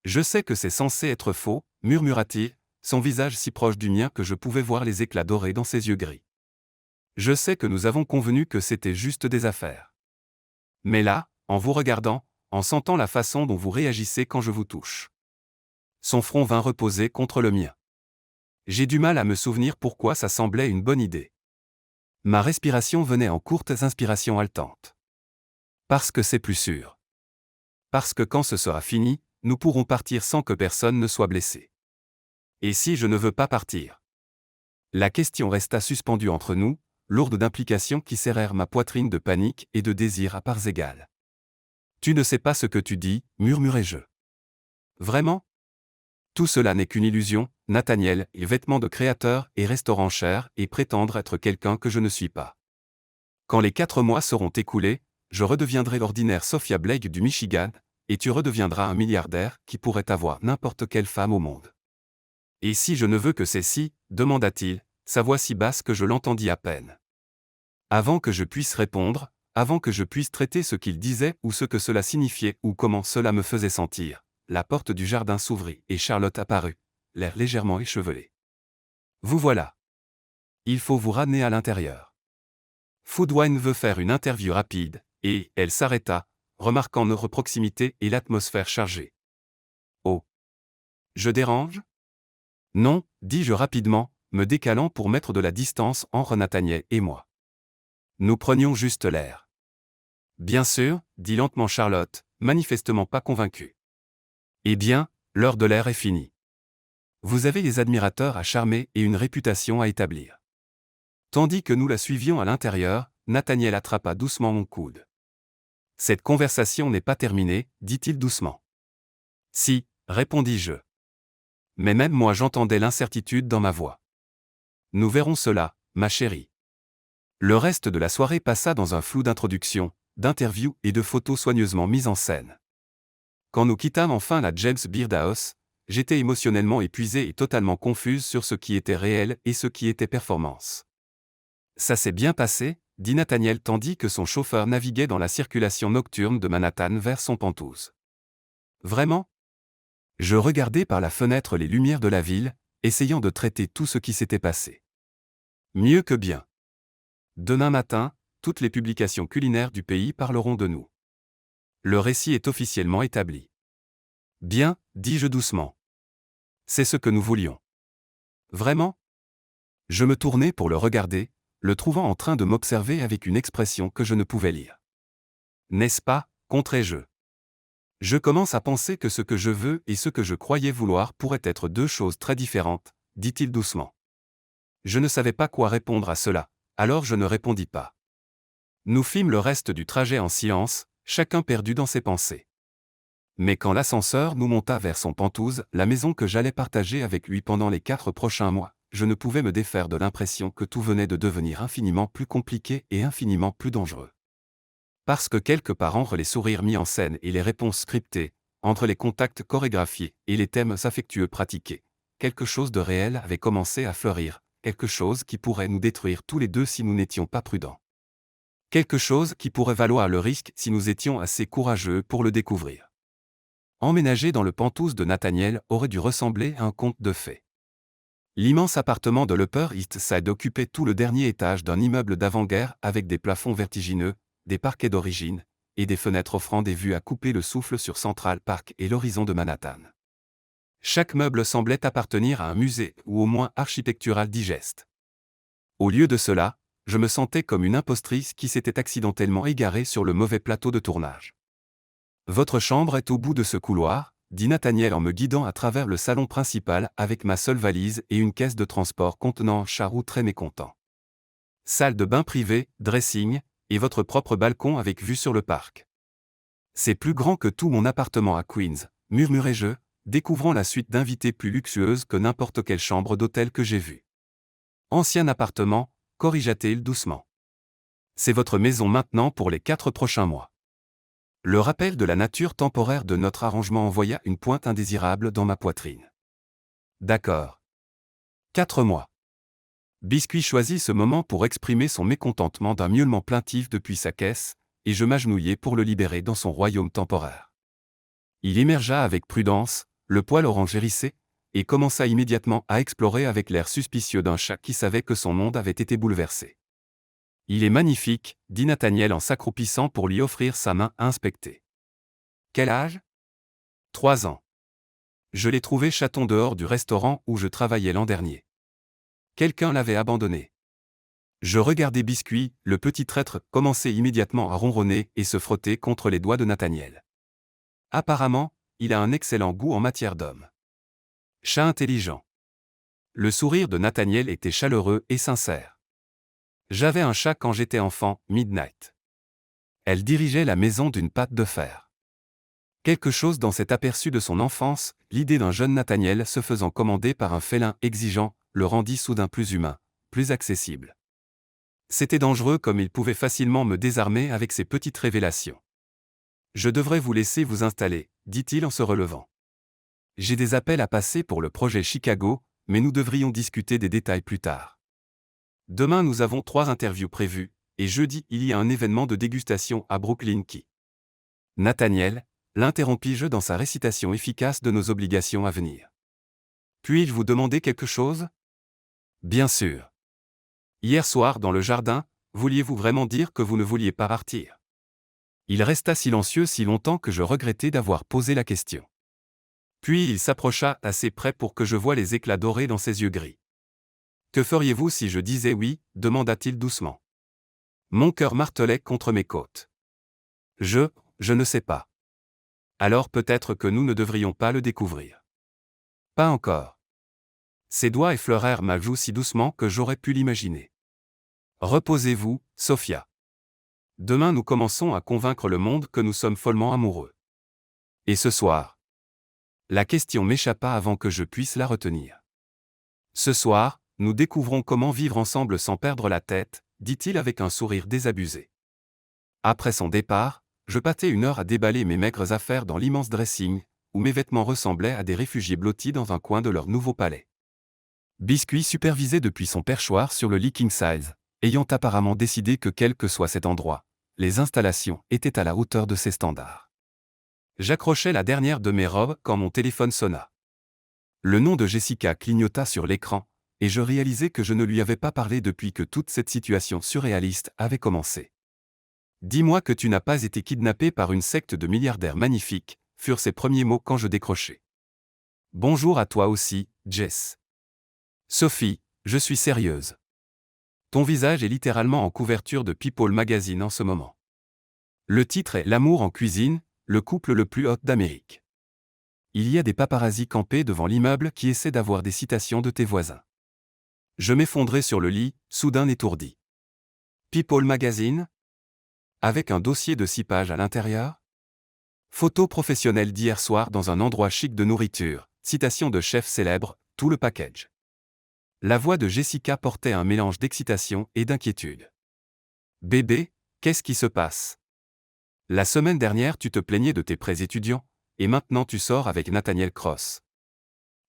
Je sais que c'est censé être faux, murmura-t-il, son visage si proche du mien que je pouvais voir les éclats dorés dans ses yeux gris. Je sais que nous avons convenu que c'était juste des affaires. Mais là, en vous regardant, en sentant la façon dont vous réagissez quand je vous touche. Son front vint reposer contre le mien. J'ai du mal à me souvenir pourquoi ça semblait une bonne idée. Ma respiration venait en courtes inspirations haletantes. Parce que c'est plus sûr. Parce que quand ce sera fini, nous pourrons partir sans que personne ne soit blessé. Et si je ne veux pas partir? La question resta suspendue entre nous, lourde d'implications qui serrèrent ma poitrine de panique et de désir à parts égales. Tu ne sais pas ce que tu dis, murmurai-je. Vraiment? Tout cela n'est qu'une illusion, Nathaniel, et vêtements de créateur et restaurant cher et prétendre être quelqu'un que je ne suis pas. Quand les 4 mois seront écoulés, je redeviendrai l'ordinaire Sophia Blake du Michigan, et tu redeviendras un milliardaire qui pourrait avoir n'importe quelle femme au monde. Et si je ne veux que c'est si, demanda-t-il, sa voix si basse que je l'entendis à peine. Avant que je puisse répondre, avant que je puisse traiter ce qu'il disait ou ce que cela signifiait ou comment cela me faisait sentir, la porte du jardin s'ouvrit et Charlotte apparut, l'air légèrement échevelé. Vous voilà. Il faut vous ramener à l'intérieur. Foodwine veut faire une interview rapide, et elle s'arrêta, remarquant notre proximité et l'atmosphère chargée. Oh. Je dérange? Non, dis-je rapidement, me décalant pour mettre de la distance entre Nathaniel et moi. Nous prenions juste l'air. Bien sûr, dit lentement Charlotte, manifestement pas convaincue. Eh bien, l'heure de l'air est finie. Vous avez des admirateurs à charmer et une réputation à établir. Tandis que nous la suivions à l'intérieur, Nathaniel attrapa doucement mon coude. Cette conversation n'est pas terminée, dit-il doucement. Si, répondis-je. Mais même moi j'entendais l'incertitude dans ma voix. Nous verrons cela, ma chérie. Le reste de la soirée passa dans un flou d'introductions, d'interviews et de photos soigneusement mises en scène. Quand nous quittâmes enfin la James Beard House, j'étais émotionnellement épuisée et totalement confuse sur ce qui était réel et ce qui était performance. Ça s'est bien passé, dit Nathaniel tandis que son chauffeur naviguait dans la circulation nocturne de Manhattan vers son Pentouse. Vraiment? Je regardais par la fenêtre les lumières de la ville, essayant de traiter tout ce qui s'était passé. Mieux que bien. Demain matin, toutes les publications culinaires du pays parleront de nous. Le récit est officiellement établi. Bien, dis-je doucement. C'est ce que nous voulions. Vraiment? Je me tournai pour le regarder, le trouvant en train de m'observer avec une expression que je ne pouvais lire. N'est-ce pas, contrai-je. Je commence à penser que ce que je veux et ce que je croyais vouloir pourraient être 2 choses très différentes, dit-il doucement. Je ne savais pas quoi répondre à cela, alors je ne répondis pas. Nous fîmes le reste du trajet en silence, chacun perdu dans ses pensées. Mais quand l'ascenseur nous monta vers son Pentouse, la maison que j'allais partager avec lui pendant les 4 prochains mois, je ne pouvais me défaire de l'impression que tout venait de devenir infiniment plus compliqué et infiniment plus dangereux. Parce que quelque part entre les sourires mis en scène et les réponses scriptées, entre les contacts chorégraphiés et les thèmes affectueux pratiqués, quelque chose de réel avait commencé à fleurir, quelque chose qui pourrait nous détruire tous les deux si nous n'étions pas prudents. Quelque chose qui pourrait valoir le risque si nous étions assez courageux pour le découvrir. Emménager dans le Penthouse de Nathaniel aurait dû ressembler à un conte de fées. L'immense appartement de l'Upper East Side occupait tout le dernier étage d'un immeuble d'avant-guerre avec des plafonds vertigineux, des parquets d'origine, et des fenêtres offrant des vues à couper le souffle sur Central Park et l'horizon de Manhattan. Chaque meuble semblait appartenir à un musée ou au moins architectural digeste. Au lieu de cela, je me sentais comme une impostrice qui s'était accidentellement égarée sur le mauvais plateau de tournage. Votre chambre est au bout de ce couloir, dit Nathaniel en me guidant à travers le salon principal avec ma seule valise et une caisse de transport contenant un charou très mécontent. Salle de bain privée, dressing, et votre propre balcon avec vue sur le parc. C'est plus grand que tout mon appartement à Queens, murmurai-je, découvrant la suite d'invités plus luxueuse que n'importe quelle chambre d'hôtel que j'ai vue. Ancien appartement, corrigea-t-il doucement. C'est votre maison maintenant pour les 4 prochains mois. Le rappel de la nature temporaire de notre arrangement envoya une pointe indésirable dans ma poitrine. D'accord. 4 mois. Biscuit choisit ce moment pour exprimer son mécontentement d'un miaulement plaintif depuis sa caisse, et je m'agenouillai pour le libérer dans son royaume temporaire. Il émergea avec prudence, le poil orange hérissé, et commença immédiatement à explorer avec l'air suspicieux d'un chat qui savait que son monde avait été bouleversé. Il est magnifique, dit Nathaniel en s'accroupissant pour lui offrir sa main à inspecter. Quel âge ? 3 ans. Je l'ai trouvé chaton dehors du restaurant où je travaillais l'an dernier. Quelqu'un l'avait abandonné. Je regardais Biscuit, le petit traître, commencer immédiatement à ronronner et se frotter contre les doigts de Nathaniel. Apparemment, il a un excellent goût en matière d'homme. Chat intelligent. Le sourire de Nathaniel était chaleureux et sincère. J'avais un chat quand j'étais enfant, Midnight. Elle dirigeait la maison d'une patte de fer. Quelque chose dans cet aperçu de son enfance, l'idée d'un jeune Nathaniel se faisant commander par un félin exigeant, le rendit soudain plus humain, plus accessible. C'était dangereux comme il pouvait facilement me désarmer avec ses petites révélations. Je devrais vous laisser vous installer, dit-il en se relevant. J'ai des appels à passer pour le projet Chicago, mais nous devrions discuter des détails plus tard. Demain nous avons 3 interviews prévues, et jeudi il y a un événement de dégustation à Brooklyn Key. Nathaniel, l'interrompis-je dans sa récitation efficace de nos obligations à venir. Puis-je vous demander quelque chose ? Bien sûr. Hier soir dans le jardin, vouliez-vous vraiment dire que vous ne vouliez pas partir ? Il resta silencieux si longtemps que je regrettais d'avoir posé la question. Puis il s'approcha assez près pour que je voie les éclats dorés dans ses yeux gris. Que feriez-vous si je disais oui ? Demanda-t-il doucement. Mon cœur martelait contre mes côtes. Je ne sais pas. Alors peut-être que nous ne devrions pas le découvrir. Pas encore. Ses doigts effleurèrent ma joue si doucement que j'aurais pu l'imaginer. Reposez-vous, Sophia. Demain nous commençons à convaincre le monde que nous sommes follement amoureux. Et ce soir ? La question m'échappa avant que je puisse la retenir. Ce soir, nous découvrons comment vivre ensemble sans perdre la tête, dit-il avec un sourire désabusé. Après son départ, je passai 1 heure à déballer mes maigres affaires dans l'immense dressing, où mes vêtements ressemblaient à des réfugiés blottis dans un coin de leur nouveau palais. Biscuit supervisait depuis son perchoir sur le leaking size, ayant apparemment décidé que quel que soit cet endroit, les installations étaient à la hauteur de ses standards. J'accrochais la dernière de mes robes quand mon téléphone sonna. Le nom de Jessica clignota sur l'écran, et je réalisai que je ne lui avais pas parlé depuis que toute cette situation surréaliste avait commencé. « Dis-moi que tu n'as pas été kidnappé par une secte de milliardaires magnifiques », furent ses premiers mots quand je décrochai. « Bonjour à toi aussi, Jess. »« Sophie, je suis sérieuse. » Ton visage est littéralement en couverture de People Magazine en ce moment. Le titre est « L'amour en cuisine, le couple le plus hot d'Amérique ». Il y a des paparazzis campés devant l'immeuble qui essaient d'avoir des citations de tes voisins. Je m'effondrai sur le lit, soudain étourdi. People Magazine ? Avec un dossier de 6 pages à l'intérieur ? Photo professionnelle d'hier soir dans un endroit chic de nourriture, citation de chef célèbre, tout le package. La voix de Jessica portait un mélange d'excitation et d'inquiétude. Bébé, qu'est-ce qui se passe ? La semaine dernière tu te plaignais de tes prêts étudiants, et maintenant tu sors avec Nathaniel Cross.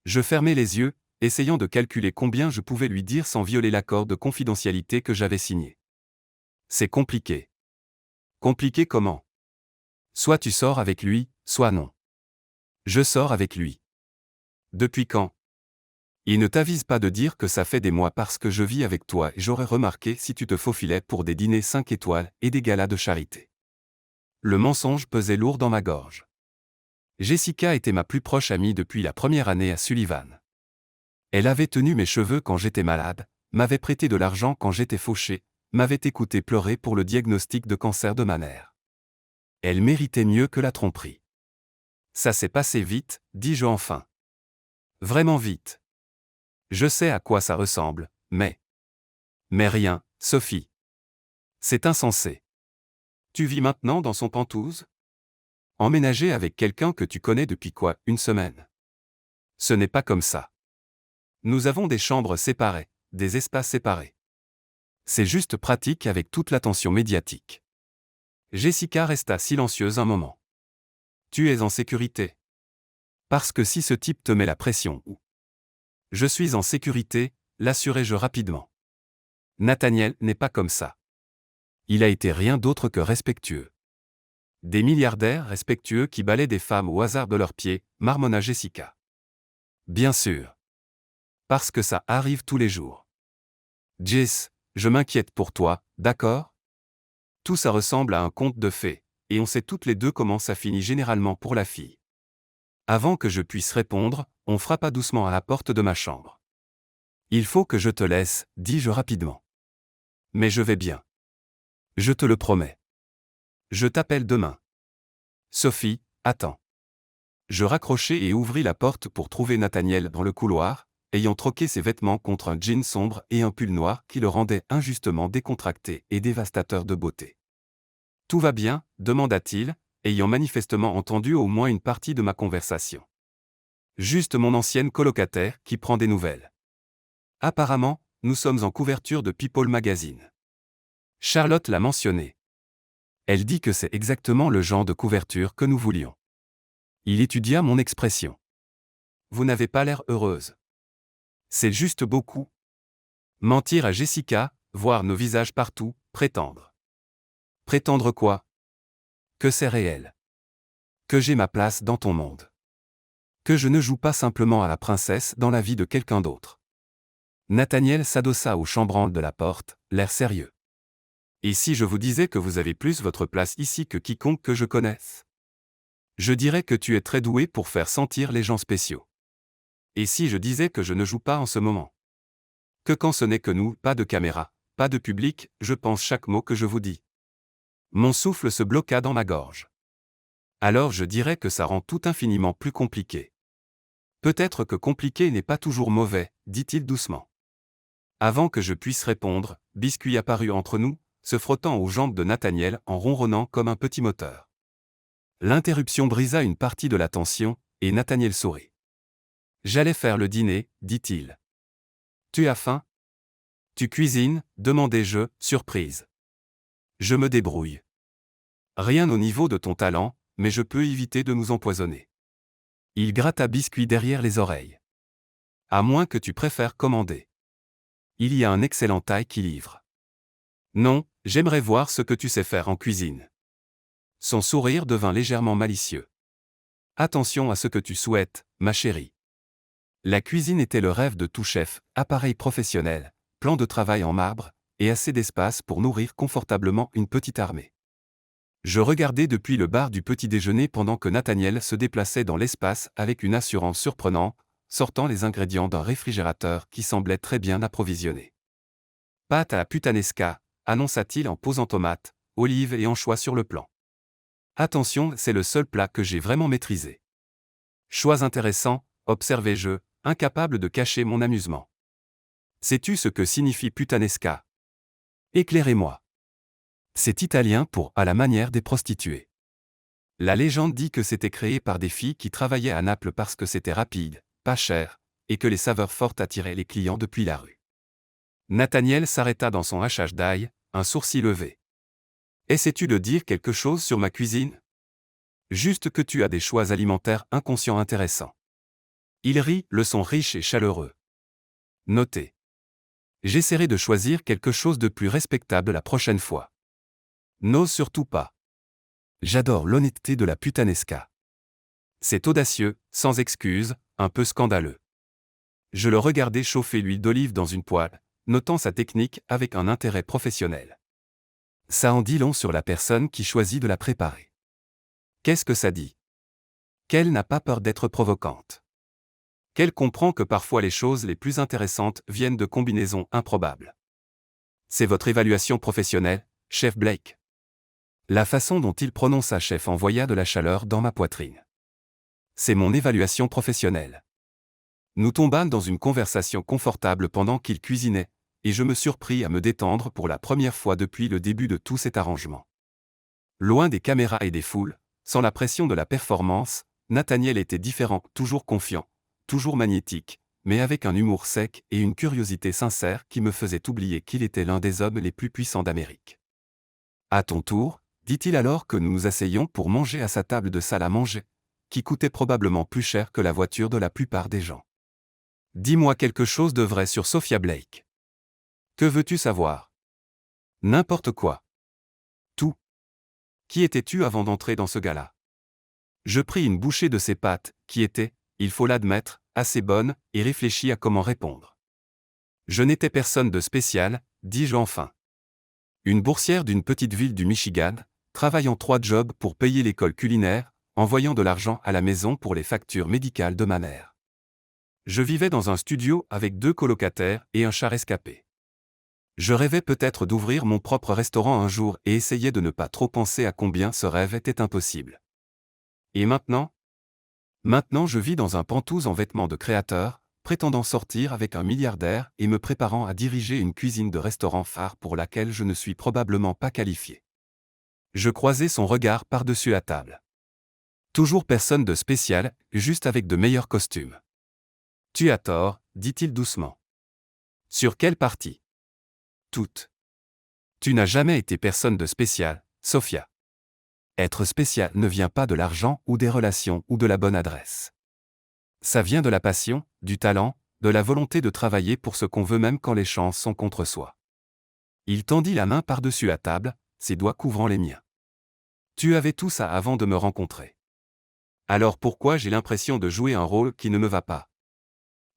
Je fermai les yeux, essayant de calculer combien je pouvais lui dire sans violer l'accord de confidentialité que j'avais signé. C'est compliqué. Compliqué comment ? Soit tu sors avec lui, soit non. Je sors avec lui. Depuis quand? Il ne t'avise pas de dire que ça fait des mois parce que je vis avec toi et j'aurais remarqué si tu te faufilais pour des dîners 5 étoiles et des galas de charité. Le mensonge pesait lourd dans ma gorge. Jessica était ma plus proche amie depuis la première année à Sullivan. Elle avait tenu mes cheveux quand j'étais malade, m'avait prêté de l'argent quand j'étais fauché, m'avait écouté pleurer pour le diagnostic de cancer de ma mère. Elle méritait mieux que la tromperie. Ça s'est passé vite, dis-je enfin. Vraiment vite. Je sais à quoi ça ressemble, mais... Mais rien, Sophie. C'est insensé. Tu vis maintenant dans son Penthouse? Emménager avec quelqu'un que tu connais depuis quoi, une semaine? Ce n'est pas comme ça. Nous avons des chambres séparées, des espaces séparés. C'est juste pratique avec toute l'attention médiatique. Jessica resta silencieuse un moment. Tu es en sécurité? Parce que si ce type te met la pression ou... Je suis en sécurité, l'assurai-je rapidement. Nathaniel n'est pas comme ça. Il a été rien d'autre que respectueux. Des milliardaires respectueux qui balaient des femmes au hasard de leurs pieds, marmonna Jessica. Bien sûr. Parce que ça arrive tous les jours. Jess, je m'inquiète pour toi, d'accord? Tout ça ressemble à un conte de fées, et on sait toutes les deux comment ça finit généralement pour la fille. Avant que je puisse répondre, on frappa doucement à la porte de ma chambre. Il faut que je te laisse, dis-je rapidement. Mais je vais bien. Je te le promets. Je t'appelle demain. Sophie, attends. Je raccrochai et ouvris la porte pour trouver Nathaniel dans le couloir, ayant troqué ses vêtements contre un jean sombre et un pull noir qui le rendait injustement décontracté et dévastateur de beauté. Tout va bien, demanda-t-il, ayant manifestement entendu au moins une partie de ma conversation. Juste mon ancienne colocataire qui prend des nouvelles. Apparemment, nous sommes en couverture de People Magazine. Charlotte l'a mentionné. Elle dit que c'est exactement le genre de couverture que nous voulions. Il étudia mon expression. Vous n'avez pas l'air heureuse. C'est juste beaucoup. Mentir à Jessica, voir nos visages partout, prétendre. Prétendre quoi? Que c'est réel. Que j'ai ma place dans ton monde. Que je ne joue pas simplement à la princesse dans la vie de quelqu'un d'autre. Nathaniel s'adossa au chambranle de la porte, l'air sérieux. Et si je vous disais que vous avez plus votre place ici que quiconque que je connaisse? Je dirais que tu es très doué pour faire sentir les gens spéciaux. Et si je disais que je ne joue pas en ce moment? Que quand ce n'est que nous, pas de caméra, pas de public, je pense chaque mot que je vous dis. Mon souffle se bloqua dans ma gorge. Alors je dirais que ça rend tout infiniment plus compliqué. Peut-être que compliqué n'est pas toujours mauvais, dit-il doucement. Avant que je puisse répondre, Biscuit apparut entre nous, se frottant aux jambes de Nathaniel en ronronnant comme un petit moteur. L'interruption brisa une partie de la tension, et Nathaniel sourit. J'allais faire le dîner, dit-il. Tu as faim? Tu cuisines? Demandai-je, surprise. Je me débrouille. Rien au niveau de ton talent, mais je peux éviter de nous empoisonner. Il gratta Biscuit derrière les oreilles. À moins que tu préfères commander. Il y a un excellent thaï qui livre. Non, j'aimerais voir ce que tu sais faire en cuisine. Son sourire devint légèrement malicieux. Attention à ce que tu souhaites, ma chérie. La cuisine était le rêve de tout chef, appareil professionnel, plan de travail en marbre, et assez d'espace pour nourrir confortablement une petite armée. Je regardais depuis le bar du petit déjeuner pendant que Nathaniel se déplaçait dans l'espace avec une assurance surprenante, sortant les ingrédients d'un réfrigérateur qui semblait très bien approvisionné. Pâte à la puttanesca, annonça-t-il en posant tomates, olives et anchois sur le plan. Attention, c'est le seul plat que j'ai vraiment maîtrisé. Choix intéressant, observai-je, incapable de cacher mon amusement. Sais-tu ce que signifie puttanesca? Éclairez-moi. C'est italien pour à la manière des prostituées. La légende dit que c'était créé par des filles qui travaillaient à Naples parce que c'était rapide, pas cher, et que les saveurs fortes attiraient les clients depuis la rue. Nathaniel s'arrêta dans son hachage d'ail, un sourcil levé. Essaies-tu de dire quelque chose sur ma cuisine? Juste que tu as des choix alimentaires inconscients intéressants. Il rit, le son riche et chaleureux. Notez. J'essaierai de choisir quelque chose de plus respectable la prochaine fois. N'ose surtout pas. J'adore l'honnêteté de la puttanesca. C'est audacieux, sans excuse, un peu scandaleux. Je le regardais chauffer l'huile d'olive dans une poêle, notant sa technique avec un intérêt professionnel. Ça en dit long sur la personne qui choisit de la préparer. Qu'est-ce que ça dit? Qu'elle n'a pas peur d'être provocante. Qu'elle comprend que parfois les choses les plus intéressantes viennent de combinaisons improbables. C'est votre évaluation professionnelle, chef Blake. La façon dont il prononça chef envoya de la chaleur dans ma poitrine. C'est mon évaluation professionnelle. Nous tombâmes dans une conversation confortable pendant qu'il cuisinait, et je me surpris à me détendre pour la première fois depuis le début de tout cet arrangement. Loin des caméras et des foules, sans la pression de la performance, Nathaniel était différent, toujours confiant, toujours magnétique, mais avec un humour sec et une curiosité sincère qui me faisait oublier qu'il était l'un des hommes les plus puissants d'Amérique. « À ton tour », dit-il alors que nous nous asseyions pour manger à sa table de salle à manger, qui coûtait probablement plus cher que la voiture de la plupart des gens. « Dis-moi quelque chose de vrai sur Sophia Blake. Que veux-tu savoir? » N'importe quoi. Tout. Qui étais-tu avant d'entrer dans ce gala? Je pris une bouchée de ses pâtes, qui étaient, il faut l'admettre, assez bonnes, et réfléchis à comment répondre. Je n'étais personne de spécial, dis-je enfin. Une boursière d'une petite ville du Michigan, travaillant 3 jobs pour payer l'école culinaire, envoyant de l'argent à la maison pour les factures médicales de ma mère. Je vivais dans un studio avec 2 colocataires et un chat rescapé. Je rêvais peut-être d'ouvrir mon propre restaurant un jour et essayais de ne pas trop penser à combien ce rêve était impossible. Et maintenant? Maintenant je vis dans un pantouse en vêtements de créateur, prétendant sortir avec un milliardaire et me préparant à diriger une cuisine de restaurant phare pour laquelle je ne suis probablement pas qualifié. Je croisai son regard par-dessus la table. Toujours personne de spécial, juste avec de meilleurs costumes. Tu as tort, dit-il doucement. Sur quelle partie? Toute. Tu n'as jamais été personne de spécial, Sophia. Être spécial ne vient pas de l'argent ou des relations ou de la bonne adresse. Ça vient de la passion, du talent, de la volonté de travailler pour ce qu'on veut même quand les chances sont contre soi. Il tendit la main par-dessus la table, ses doigts couvrant les miens. Tu avais tout ça avant de me rencontrer. Alors pourquoi j'ai l'impression de jouer un rôle qui ne me va pas?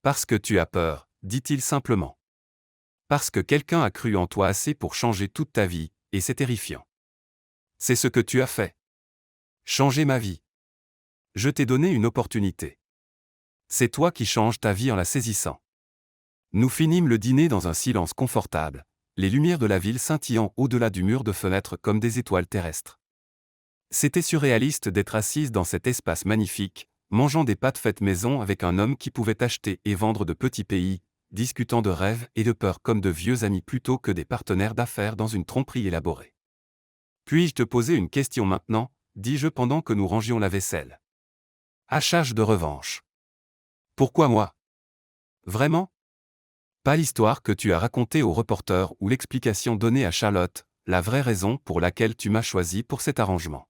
Parce que tu as peur, dit-il simplement. Parce que quelqu'un a cru en toi assez pour changer toute ta vie, et c'est terrifiant. C'est ce que tu as fait. Changer ma vie. Je t'ai donné une opportunité. C'est toi qui changes ta vie en la saisissant. Nous finîmes le dîner dans un silence confortable, les lumières de la ville scintillant au-delà du mur de fenêtre comme des étoiles terrestres. C'était surréaliste d'être assise dans cet espace magnifique, mangeant des pâtes faites maison avec un homme qui pouvait acheter et vendre de petits pays, discutant de rêves et de peurs comme de vieux amis plutôt que des partenaires d'affaires dans une tromperie élaborée. Puis-je te poser une question maintenant, dis-je pendant que nous rangions la vaisselle. À charge de revanche. Pourquoi moi? Vraiment? Pas l'histoire que tu as racontée au reporter ou l'explication donnée à Charlotte, la vraie raison pour laquelle tu m'as choisi pour cet arrangement.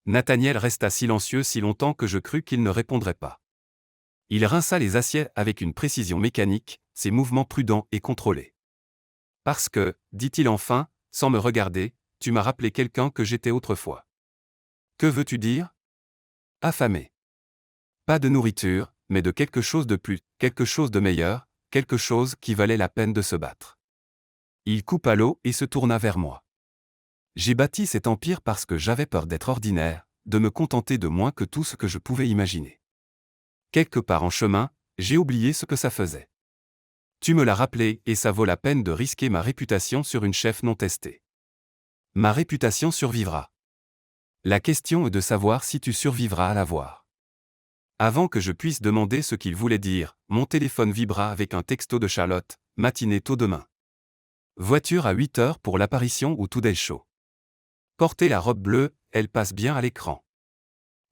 Nathaniel resta silencieux si longtemps que je crus qu'il ne répondrait pas. Il rinça les assiettes avec une précision mécanique, ses mouvements prudents et contrôlés. Parce que, dit-il enfin, sans me regarder, tu m'as rappelé quelqu'un que j'étais autrefois. Que veux-tu dire? Affamé. Pas de nourriture, mais de quelque chose de plus, quelque chose de meilleur, quelque chose qui valait la peine de se battre. Il coupa l'eau et se tourna vers moi. J'ai bâti cet empire parce que j'avais peur d'être ordinaire, de me contenter de moins que tout ce que je pouvais imaginer. Quelque part en chemin, j'ai oublié ce que ça faisait. Tu me l'as rappelé et ça vaut la peine de risquer ma réputation sur une chef non testée. Ma réputation survivra. La question est de savoir si tu survivras à la voir. Avant que je puisse demander ce qu'il voulait dire, mon téléphone vibra avec un texto de Charlotte, matinée tôt demain. Voiture à 8 heures pour l'apparition au Today Show. Porter la robe bleue, elle passe bien à l'écran.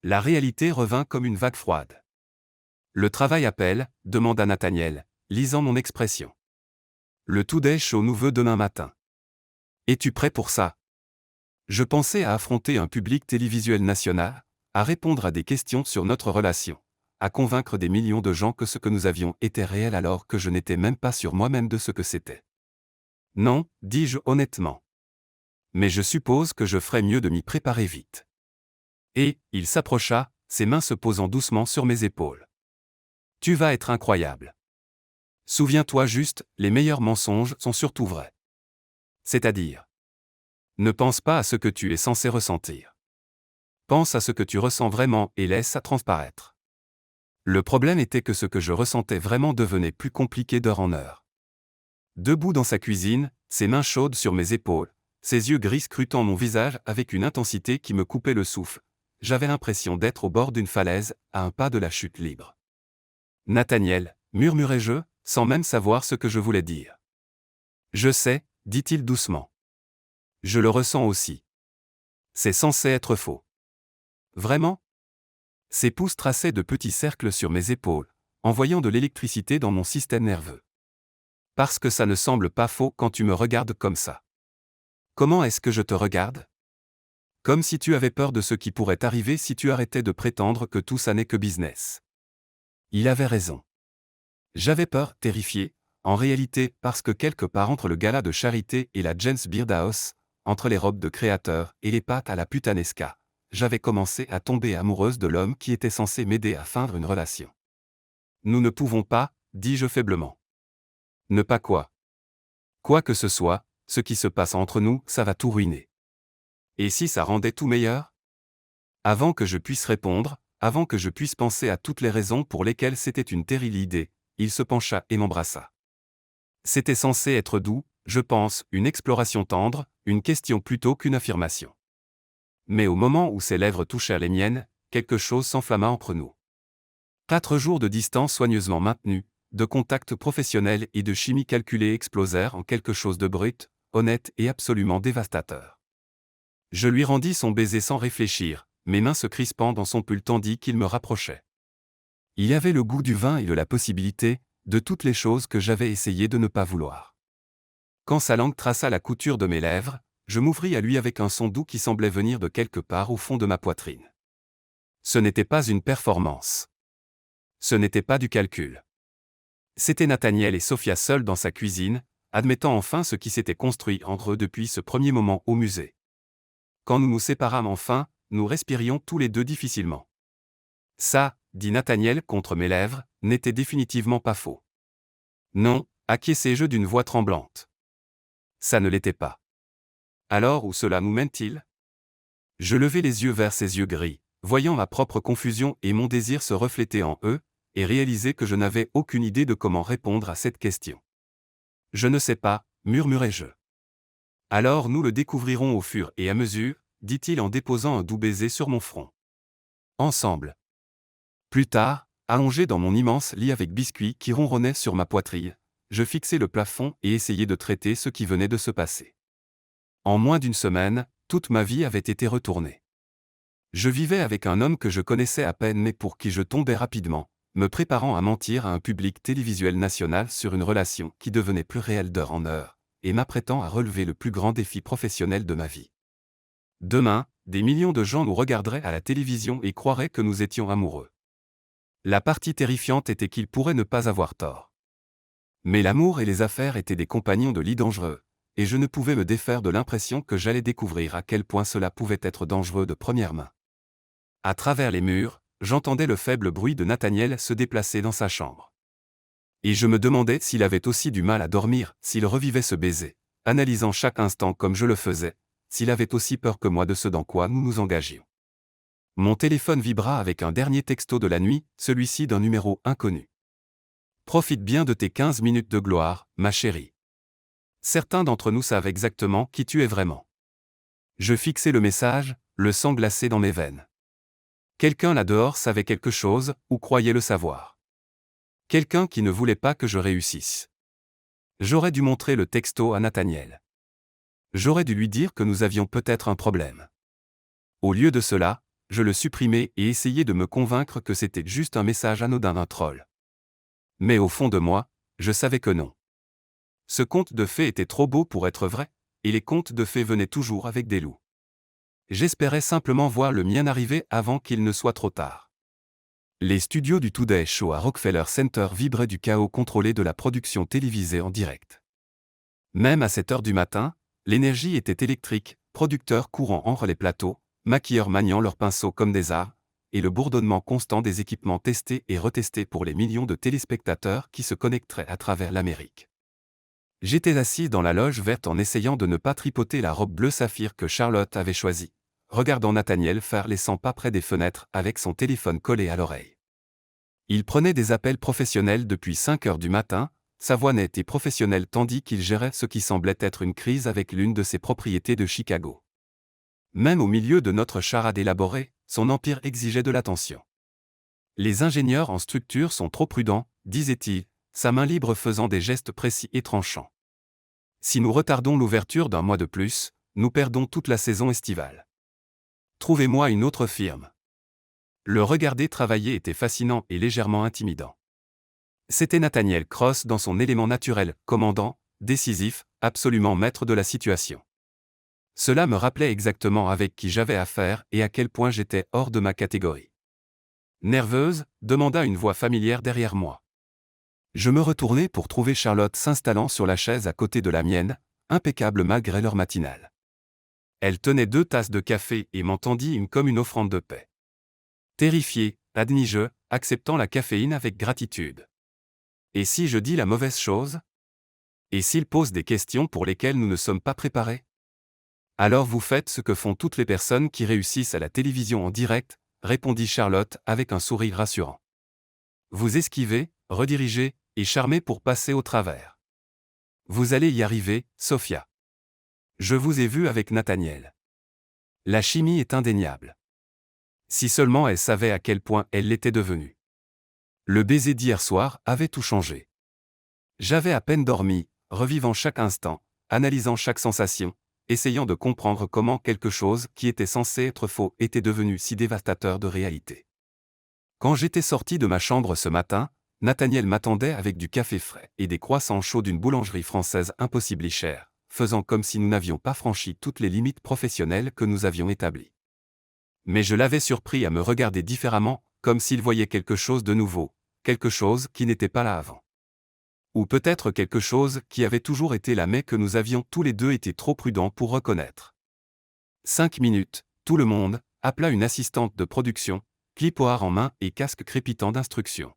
La réalité revint comme une vague froide. Le travail appelle, demanda Nathaniel, lisant mon expression. Le Today Show nous veut demain matin. Es-tu prêt pour ça? Je pensais à affronter un public télévisuel national, à répondre à des questions sur notre relation, à convaincre des millions de gens que ce que nous avions était réel alors que je n'étais même pas sûr moi-même de ce que c'était. Non, dis-je honnêtement. Mais je suppose que je ferais mieux de m'y préparer vite. Et, il s'approcha, ses mains se posant doucement sur mes épaules. Tu vas être incroyable. Souviens-toi juste, les meilleurs mensonges sont surtout vrais. C'est-à-dire, ne pense pas à ce que tu es censé ressentir. Pense à ce que tu ressens vraiment et laisse ça transparaître. Le problème était que ce que je ressentais vraiment devenait plus compliqué d'heure en heure. Debout dans sa cuisine, ses mains chaudes sur mes épaules, ses yeux gris scrutant mon visage avec une intensité qui me coupait le souffle, j'avais l'impression d'être au bord d'une falaise, à un pas de la chute libre. Nathaniel, murmurai-je, sans même savoir ce que je voulais dire. Je sais, dit-il doucement. Je le ressens aussi. C'est censé être faux. Vraiment ? Ses pouces traçaient de petits cercles sur mes épaules, envoyant de l'électricité dans mon système nerveux. Parce que ça ne semble pas faux quand tu me regardes comme ça. Comment est-ce que je te regarde ? Comme si tu avais peur de ce qui pourrait arriver si tu arrêtais de prétendre que tout ça n'est que business. Il avait raison. J'avais peur, terrifié, en réalité parce que quelque part entre le gala de charité et la James Beard House, entre les robes de créateur et les pâtes à la putanesca, j'avais commencé à tomber amoureuse de l'homme qui était censé m'aider à feindre une relation. Nous ne pouvons pas, dis-je faiblement. Ne pas quoi ? Quoi que ce soit, ce qui se passe entre nous, ça va tout ruiner. Et si ça rendait tout meilleur ? Avant que je puisse répondre, avant que je puisse penser à toutes les raisons pour lesquelles c'était une terrible idée, il se pencha et m'embrassa. C'était censé être doux, je pense, une exploration tendre, une question plutôt qu'une affirmation. Mais au moment où ses lèvres touchèrent les miennes, quelque chose s'enflamma entre nous. 4 jours de distance soigneusement maintenue, de contacts professionnels et de chimie calculée explosèrent en quelque chose de brut, honnête et absolument dévastateur. Je lui rendis son baiser sans réfléchir, mes mains se crispant dans son pull tandis qu'il me rapprochait. Il y avait le goût du vin et de la possibilité, de toutes les choses que j'avais essayé de ne pas vouloir. Quand sa langue traça la couture de mes lèvres, je m'ouvris à lui avec un son doux qui semblait venir de quelque part au fond de ma poitrine. Ce n'était pas une performance. Ce n'était pas du calcul. C'était Nathaniel et Sophia seuls dans sa cuisine, admettant enfin ce qui s'était construit entre eux depuis ce premier moment au musée. Quand nous nous séparâmes enfin, nous respirions tous les deux difficilement. Ça, dit Nathaniel contre mes lèvres, n'était définitivement pas faux. Non, acquiesçai-je d'une voix tremblante. Ça ne l'était pas. Alors où cela nous mène-t-il ? Je levai les yeux vers ses yeux gris, voyant ma propre confusion et mon désir se refléter en eux, et réalisai que je n'avais aucune idée de comment répondre à cette question. Je ne sais pas, murmurai-je. Alors nous le découvrirons au fur et à mesure, dit-il en déposant un doux baiser sur mon front. Ensemble. Plus tard, allongé dans mon immense lit avec biscuits qui ronronnaient sur ma poitrine, je fixai le plafond et essayai de traiter ce qui venait de se passer. En moins d'une semaine, toute ma vie avait été retournée. Je vivais avec un homme que je connaissais à peine mais pour qui je tombais rapidement, me préparant à mentir à un public télévisuel national sur une relation qui devenait plus réelle d'heure en heure, et m'apprêtant à relever le plus grand défi professionnel de ma vie. Demain, des millions de gens nous regarderaient à la télévision et croiraient que nous étions amoureux. La partie terrifiante était qu'il pourrait ne pas avoir tort. Mais l'amour et les affaires étaient des compagnons de lit dangereux, et je ne pouvais me défaire de l'impression que j'allais découvrir à quel point cela pouvait être dangereux de première main. À travers les murs, j'entendais le faible bruit de Nathaniel se déplacer dans sa chambre. Et je me demandais s'il avait aussi du mal à dormir, s'il revivait ce baiser, analysant chaque instant comme je le faisais, s'il avait aussi peur que moi de ce dans quoi nous nous engagions. Mon téléphone vibra avec un dernier texto de la nuit, celui-ci d'un numéro inconnu. Profite bien de tes 15 minutes de gloire, ma chérie. Certains d'entre nous savent exactement qui tu es vraiment. Je fixai le message, le sang glacé dans mes veines. Quelqu'un là-dehors savait quelque chose, ou croyait le savoir. Quelqu'un qui ne voulait pas que je réussisse. J'aurais dû montrer le texto à Nathaniel. J'aurais dû lui dire que nous avions peut-être un problème. Au lieu de cela, je le supprimais et essayais de me convaincre que c'était juste un message anodin d'un troll. Mais au fond de moi, je savais que non. Ce conte de fées était trop beau pour être vrai, et les contes de fées venaient toujours avec des loups. J'espérais simplement voir le mien arriver avant qu'il ne soit trop tard. Les studios du Today Show à Rockefeller Center vibraient du chaos contrôlé de la production télévisée en direct. Même à 7 heures du matin, l'énergie était électrique, producteurs courant entre les plateaux, maquilleurs maniant leurs pinceaux comme des arts, et le bourdonnement constant des équipements testés et retestés pour les millions de téléspectateurs qui se connecteraient à travers l'Amérique. J'étais assis dans la loge verte en essayant de ne pas tripoter la robe bleu saphir que Charlotte avait choisie, regardant Nathaniel faire les 100 pas près des fenêtres avec son téléphone collé à l'oreille. Il prenait des appels professionnels depuis 5 heures du matin, sa voix nette et professionnelle tandis qu'il gérait ce qui semblait être une crise avec l'une de ses propriétés de Chicago. Même au milieu de notre charade élaborée, son empire exigeait de l'attention. Les ingénieurs en structure sont trop prudents, disait-il, sa main libre faisant des gestes précis et tranchants. Si nous retardons l'ouverture d'un mois de plus, nous perdons toute la saison estivale. Trouvez-moi une autre firme. Le regarder travailler était fascinant et légèrement intimidant. C'était Nathaniel Cross dans son élément naturel, commandant, décisif, absolument maître de la situation. Cela me rappelait exactement avec qui j'avais affaire et à quel point j'étais hors de ma catégorie. Nerveuse, demanda une voix familière derrière moi. Je me retournai pour trouver Charlotte s'installant sur la chaise à côté de la mienne, impeccable malgré l'heure matinale. Elle tenait 2 tasses de café et m'entendit comme une offrande de paix. Terrifié, admis-je, acceptant la caféine avec gratitude. Et si je dis la mauvaise chose? Et s'il pose des questions pour lesquelles nous ne sommes pas préparés? Alors vous faites ce que font toutes les personnes qui réussissent à la télévision en direct, répondit Charlotte avec un sourire rassurant. Vous esquivez, redirigez, et charmez pour passer au travers. Vous allez y arriver, Sophia. Je vous ai vu avec Nathaniel. La chimie est indéniable. Si seulement elle savait à quel point elle l'était devenue. Le baiser d'hier soir avait tout changé. J'avais à peine dormi, revivant chaque instant, analysant chaque sensation, essayant de comprendre comment quelque chose qui était censé être faux était devenu si dévastateur de réalité. Quand j'étais sorti de ma chambre ce matin, Nathaniel m'attendait avec du café frais et des croissants chauds d'une boulangerie française impossiblement chère, faisant comme si nous n'avions pas franchi toutes les limites professionnelles que nous avions établies. Mais je l'avais surpris à me regarder différemment, comme s'il voyait quelque chose de nouveau, quelque chose qui n'était pas là avant. Ou peut-être quelque chose qui avait toujours été là mais que nous avions tous les deux été trop prudents pour reconnaître. 5 minutes, tout le monde, appela une assistante de production, clipoir en main et casque crépitant d'instructions.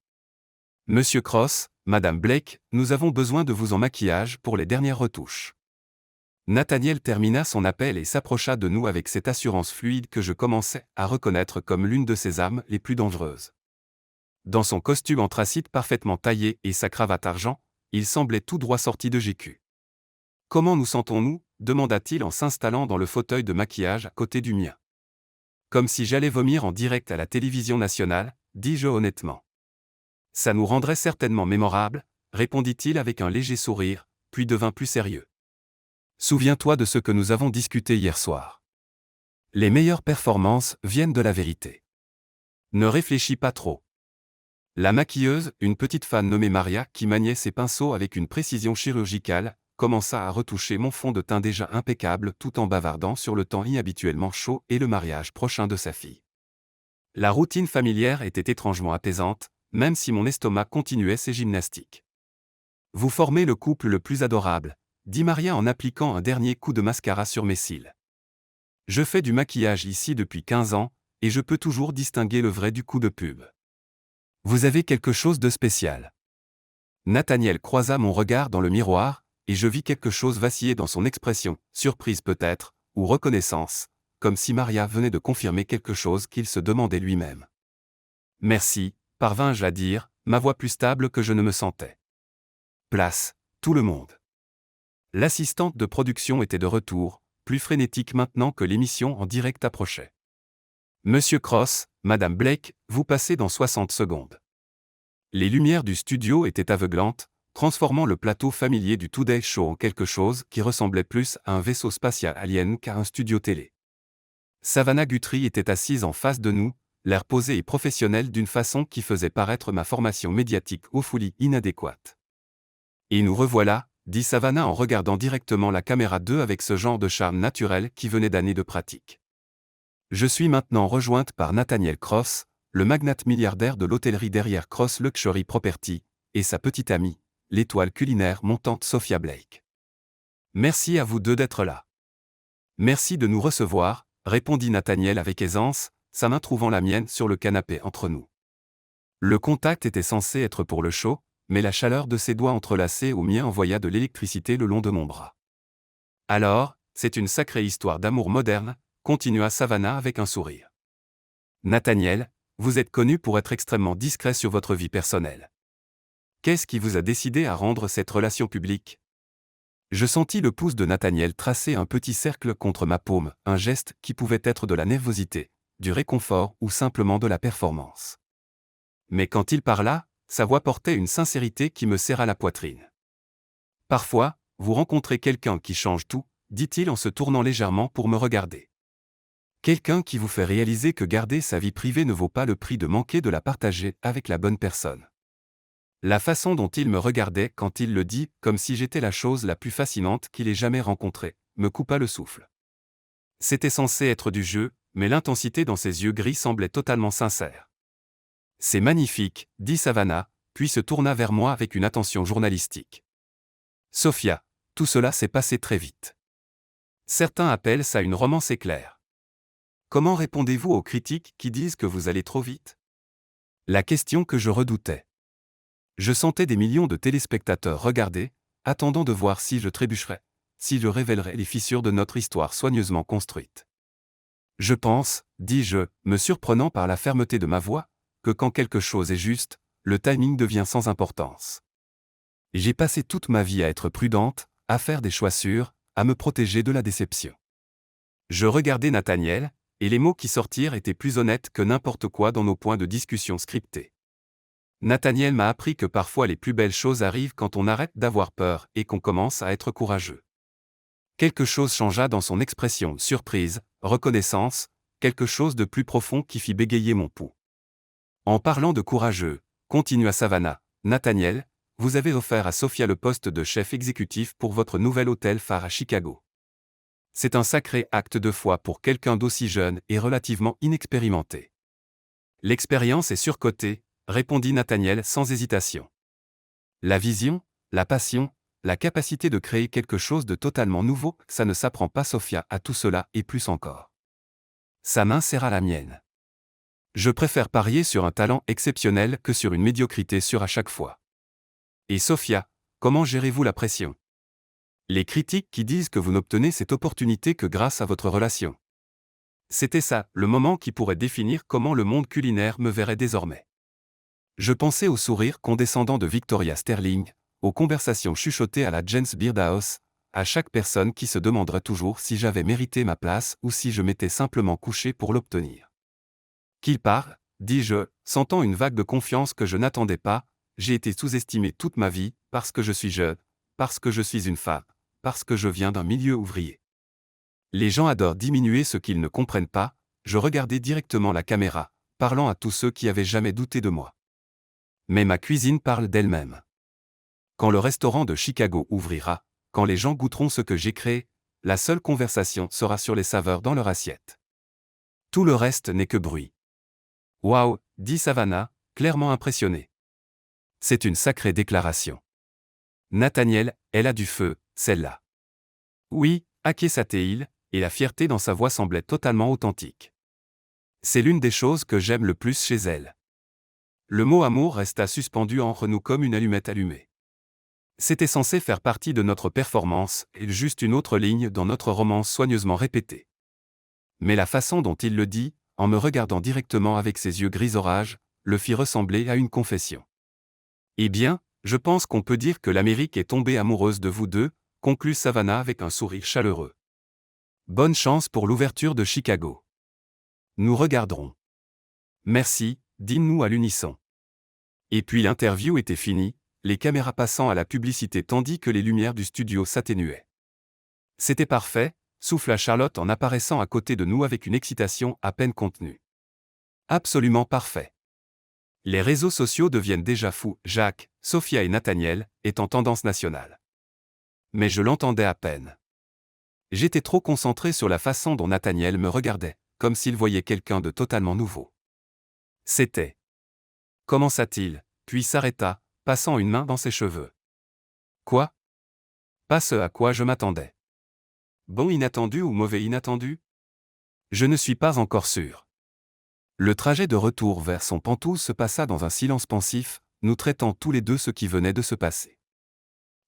Monsieur Cross, Madame Blake, nous avons besoin de vous en maquillage pour les dernières retouches. Nathaniel termina son appel et s'approcha de nous avec cette assurance fluide que je commençais à reconnaître comme l'une de ses armes les plus dangereuses. Dans son costume anthracite parfaitement taillé et sa cravate argent, il semblait tout droit sorti de GQ. « Comment nous sentons-nous » demanda-t-il en s'installant dans le fauteuil de maquillage à côté du mien. « Comme si j'allais vomir en direct à la télévision nationale, dis-je honnêtement. Ça nous rendrait certainement mémorables, répondit-il avec un léger sourire, puis devint plus sérieux. Souviens-toi de ce que nous avons discuté hier soir. Les meilleures performances viennent de la vérité. Ne réfléchis pas trop. La maquilleuse, une petite fan nommée Maria qui maniait ses pinceaux avec une précision chirurgicale, commença à retoucher mon fond de teint déjà impeccable tout en bavardant sur le temps inhabituellement chaud et le mariage prochain de sa fille. La routine familière était étrangement apaisante, même si mon estomac continuait ses gymnastiques. Vous formez le couple le plus adorable, dit Maria en appliquant un dernier coup de mascara sur mes cils. Je fais du maquillage ici depuis 15 ans, et je peux toujours distinguer le vrai du coup de pub. Vous avez quelque chose de spécial. Nathaniel croisa mon regard dans le miroir, et je vis quelque chose vaciller dans son expression, surprise peut-être, ou reconnaissance, comme si Maria venait de confirmer quelque chose qu'il se demandait lui-même. Merci, parvins-je à dire, ma voix plus stable que je ne me sentais. Place, tout le monde. L'assistante de production était de retour, plus frénétique maintenant que l'émission en direct approchait. Monsieur Cross, Madame Blake, vous passez dans 60 secondes. Les lumières du studio étaient aveuglantes, transformant le plateau familier du Today Show en quelque chose qui ressemblait plus à un vaisseau spatial alien qu'à un studio télé. Savannah Guthrie était assise en face de nous, l'air posé et professionnel d'une façon qui faisait paraître ma formation médiatique aux folies inadéquate. Et nous revoilà, dit Savannah en regardant directement la caméra 2 avec ce genre de charme naturel qui venait d'années de pratique. Je suis maintenant rejointe par Nathaniel Cross, le magnate milliardaire de l'hôtellerie derrière Cross Luxury Property, et sa petite amie, l'étoile culinaire montante Sophia Blake. Merci à vous deux d'être là. Merci de nous recevoir, répondit Nathaniel avec aisance, sa main trouvant la mienne sur le canapé entre nous. Le contact était censé être pour le chaud, mais la chaleur de ses doigts entrelacés aux miens envoya de l'électricité le long de mon bras. Alors, c'est une sacrée histoire d'amour moderne, continua Savannah avec un sourire. Nathaniel, vous êtes connu pour être extrêmement discret sur votre vie personnelle. Qu'est-ce qui vous a décidé à rendre cette relation publique? Je sentis le pouce de Nathaniel tracer un petit cercle contre ma paume, un geste qui pouvait être de la nervosité, du réconfort ou simplement de la performance. Mais quand il parla, sa voix portait une sincérité qui me serra la poitrine. Parfois, vous rencontrez quelqu'un qui change tout, dit-il en se tournant légèrement pour me regarder. Quelqu'un qui vous fait réaliser que garder sa vie privée ne vaut pas le prix de manquer de la partager avec la bonne personne. La façon dont il me regardait quand il le dit, comme si j'étais la chose la plus fascinante qu'il ait jamais rencontrée, me coupa le souffle. C'était censé être du jeu, mais l'intensité dans ses yeux gris semblait totalement sincère. C'est magnifique, dit Savannah, puis se tourna vers moi avec une attention journalistique. Sophia, tout cela s'est passé très vite. Certains appellent ça une romance éclair. Comment répondez-vous aux critiques qui disent que vous allez trop vite? La question que je redoutais. Je sentais des millions de téléspectateurs regarder, attendant de voir si je trébucherais, si je révélerais les fissures de notre histoire soigneusement construite. Je pense, dis-je, me surprenant par la fermeté de ma voix, que quand quelque chose est juste, le timing devient sans importance. J'ai passé toute ma vie à être prudente, à faire des choix sûrs, à me protéger de la déception. Je regardais Nathaniel, et les mots qui sortirent étaient plus honnêtes que n'importe quoi dans nos points de discussion scriptés. Nathaniel m'a appris que parfois les plus belles choses arrivent quand on arrête d'avoir peur et qu'on commence à être courageux. Quelque chose changea dans son expression, surprise, reconnaissance, quelque chose de plus profond qui fit bégayer mon pouls. En parlant de courageux, continua Savannah, Nathaniel, vous avez offert à Sophia le poste de chef exécutif pour votre nouvel hôtel phare à Chicago. C'est un sacré acte de foi pour quelqu'un d'aussi jeune et relativement inexpérimenté. L'expérience est surcotée, répondit Nathaniel sans hésitation. La vision, la passion, la capacité de créer quelque chose de totalement nouveau, ça ne s'apprend pas. Sophia a tout cela et plus encore. Sa main serra la mienne. Je préfère parier sur un talent exceptionnel que sur une médiocrité sûre à chaque fois. Et Sophia, comment gérez-vous la pression? Les critiques qui disent que vous n'obtenez cette opportunité que grâce à votre relation. C'était ça, le moment qui pourrait définir comment le monde culinaire me verrait désormais. Je pensais au sourire condescendant de Victoria Sterling, aux conversations chuchotées à la Jens Beard House, à chaque personne qui se demanderait toujours si j'avais mérité ma place ou si je m'étais simplement couché pour l'obtenir. Qu'il parle, dis-je, sentant une vague de confiance que je n'attendais pas, j'ai été sous-estimé toute ma vie, parce que je suis jeune, parce que je suis une femme, parce que je viens d'un milieu ouvrier. Les gens adorent diminuer ce qu'ils ne comprennent pas, je regardais directement la caméra, parlant à tous ceux qui avaient jamais douté de moi. Mais ma cuisine parle d'elle-même. Quand le restaurant de Chicago ouvrira, quand les gens goûteront ce que j'ai créé, la seule conversation sera sur les saveurs dans leur assiette. Tout le reste n'est que bruit. Waouh, dit Savannah, clairement impressionnée. C'est une sacrée déclaration. Nathaniel, elle a du feu, celle-là. Oui, acquiesça-t-il, et la fierté dans sa voix semblait totalement authentique. C'est l'une des choses que j'aime le plus chez elle. Le mot amour resta suspendu entre nous comme une allumette allumée. C'était censé faire partie de notre performance, et juste une autre ligne dans notre romance soigneusement répétée. Mais la façon dont il le dit, en me regardant directement avec ses yeux gris orage, le fit ressembler à une confession. Eh bien, je pense qu'on peut dire que l'Amérique est tombée amoureuse de vous deux, conclut Savannah avec un sourire chaleureux. Bonne chance pour l'ouverture de Chicago. Nous regarderons. Merci, dîmes-nous à l'unisson. Et puis l'interview était finie, les caméras passant à la publicité tandis que les lumières du studio s'atténuaient. C'était parfait, souffla Charlotte en apparaissant à côté de nous avec une excitation à peine contenue. Absolument parfait. Les réseaux sociaux deviennent déjà fous, Jacques, Sophia et Nathaniel, étant tendance nationale. Mais je l'entendais à peine. J'étais trop concentré sur la façon dont Nathaniel me regardait, comme s'il voyait quelqu'un de totalement nouveau. C'était. Commença-t-il, puis s'arrêta, passant une main dans ses cheveux. Quoi? Pas ce à quoi je m'attendais. Bon inattendu ou mauvais inattendu? Je ne suis pas encore sûr. Le trajet de retour vers son pantouse se passa dans un silence pensif, nous traitant tous les deux ce qui venait de se passer.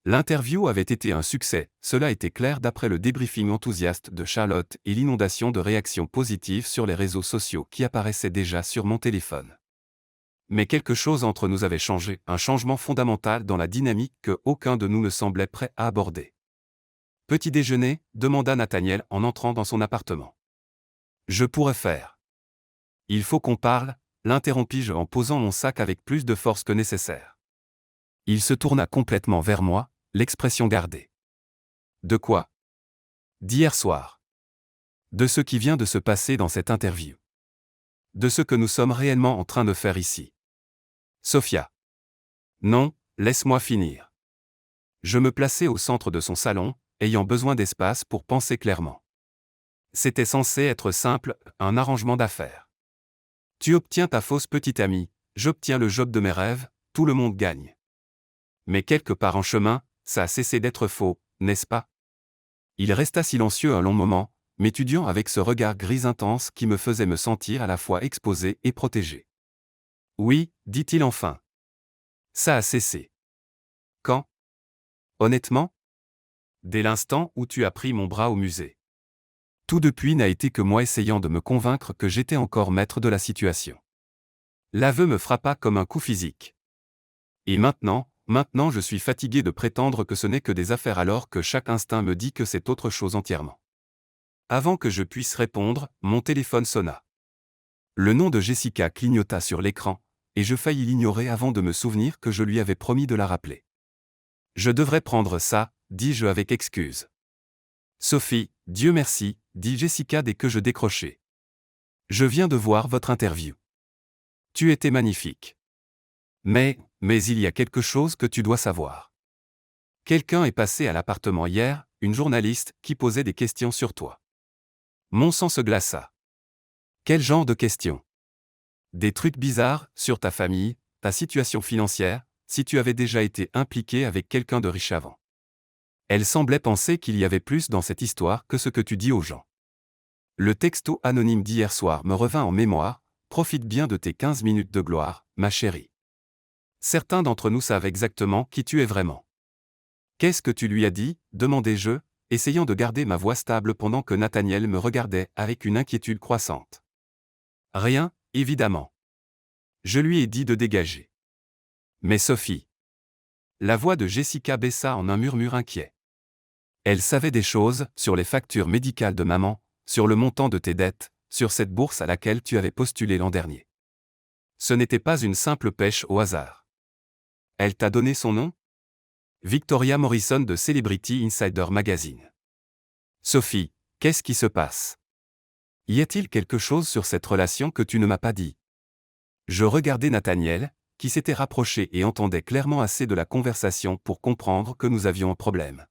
L'interview avait été un succès, cela était clair d'après le débriefing enthousiaste de Charlotte et l'inondation de réactions positives sur les réseaux sociaux qui apparaissaient déjà sur mon téléphone. Mais quelque chose entre nous avait changé, un changement fondamental dans la dynamique que aucun de nous ne semblait prêt à aborder. Petit déjeuner, demanda Nathaniel en entrant dans son appartement. Je pourrais faire. Il faut qu'on parle, l'interrompis-je en posant mon sac avec plus de force que nécessaire. Il se tourna complètement vers moi, l'expression gardée. De quoi? D'hier soir. De ce qui vient de se passer dans cette interview. De ce que nous sommes réellement en train de faire ici. Sophia. Non, laisse-moi finir. Je me plaçai au centre de son salon, ayant besoin d'espace pour penser clairement. C'était censé être simple, un arrangement d'affaires. Tu obtiens ta fausse petite amie, j'obtiens le job de mes rêves, tout le monde gagne. Mais quelque part en chemin, ça a cessé d'être faux, n'est-ce pas? Il resta silencieux un long moment, m'étudiant avec ce regard gris intense qui me faisait me sentir à la fois exposé et protégé. Oui, dit-il enfin. Ça a cessé. Quand? Honnêtement? Dès l'instant où tu as pris mon bras au musée. Tout depuis n'a été que moi essayant de me convaincre que j'étais encore maître de la situation. L'aveu me frappa comme un coup physique. Et maintenant je suis fatigué de prétendre que ce n'est que des affaires alors que chaque instinct me dit que c'est autre chose entièrement. Avant que je puisse répondre, mon téléphone sonna. Le nom de Jessica clignota sur l'écran, et je faillis l'ignorer avant de me souvenir que je lui avais promis de la rappeler. Je devrais prendre ça, dis-je avec excuse. Sophie, Dieu merci, dit Jessica dès que je décrochai. Je viens de voir votre interview. Tu étais magnifique. Mais il y a quelque chose que tu dois savoir. Quelqu'un est passé à l'appartement hier, une journaliste, qui posait des questions sur toi. Mon sang se glaça. Quel genre de questions? Des trucs bizarres, sur ta famille, ta situation financière, si tu avais déjà été impliqué avec quelqu'un de riche avant. Elle semblait penser qu'il y avait plus dans cette histoire que ce que tu dis aux gens. Le texto anonyme d'hier soir me revint en mémoire, profite bien de tes 15 minutes de gloire, ma chérie. Certains d'entre nous savent exactement qui tu es vraiment. Qu'est-ce que tu lui as dit, demandai-je, essayant de garder ma voix stable pendant que Nathaniel me regardait avec une inquiétude croissante. Rien, évidemment. Je lui ai dit de dégager. Mais Sophie. La voix de Jessica baissa en un murmure inquiet. Elle savait des choses sur les factures médicales de maman, sur le montant de tes dettes, sur cette bourse à laquelle tu avais postulé l'an dernier. Ce n'était pas une simple pêche au hasard. Elle t'a donné son nom? Victoria Morrison de Celebrity Insider Magazine. Sophie, qu'est-ce qui se passe? Y a-t-il quelque chose sur cette relation que tu ne m'as pas dit? Je regardais Nathaniel, qui s'était rapproché et entendait clairement assez de la conversation pour comprendre que nous avions un problème.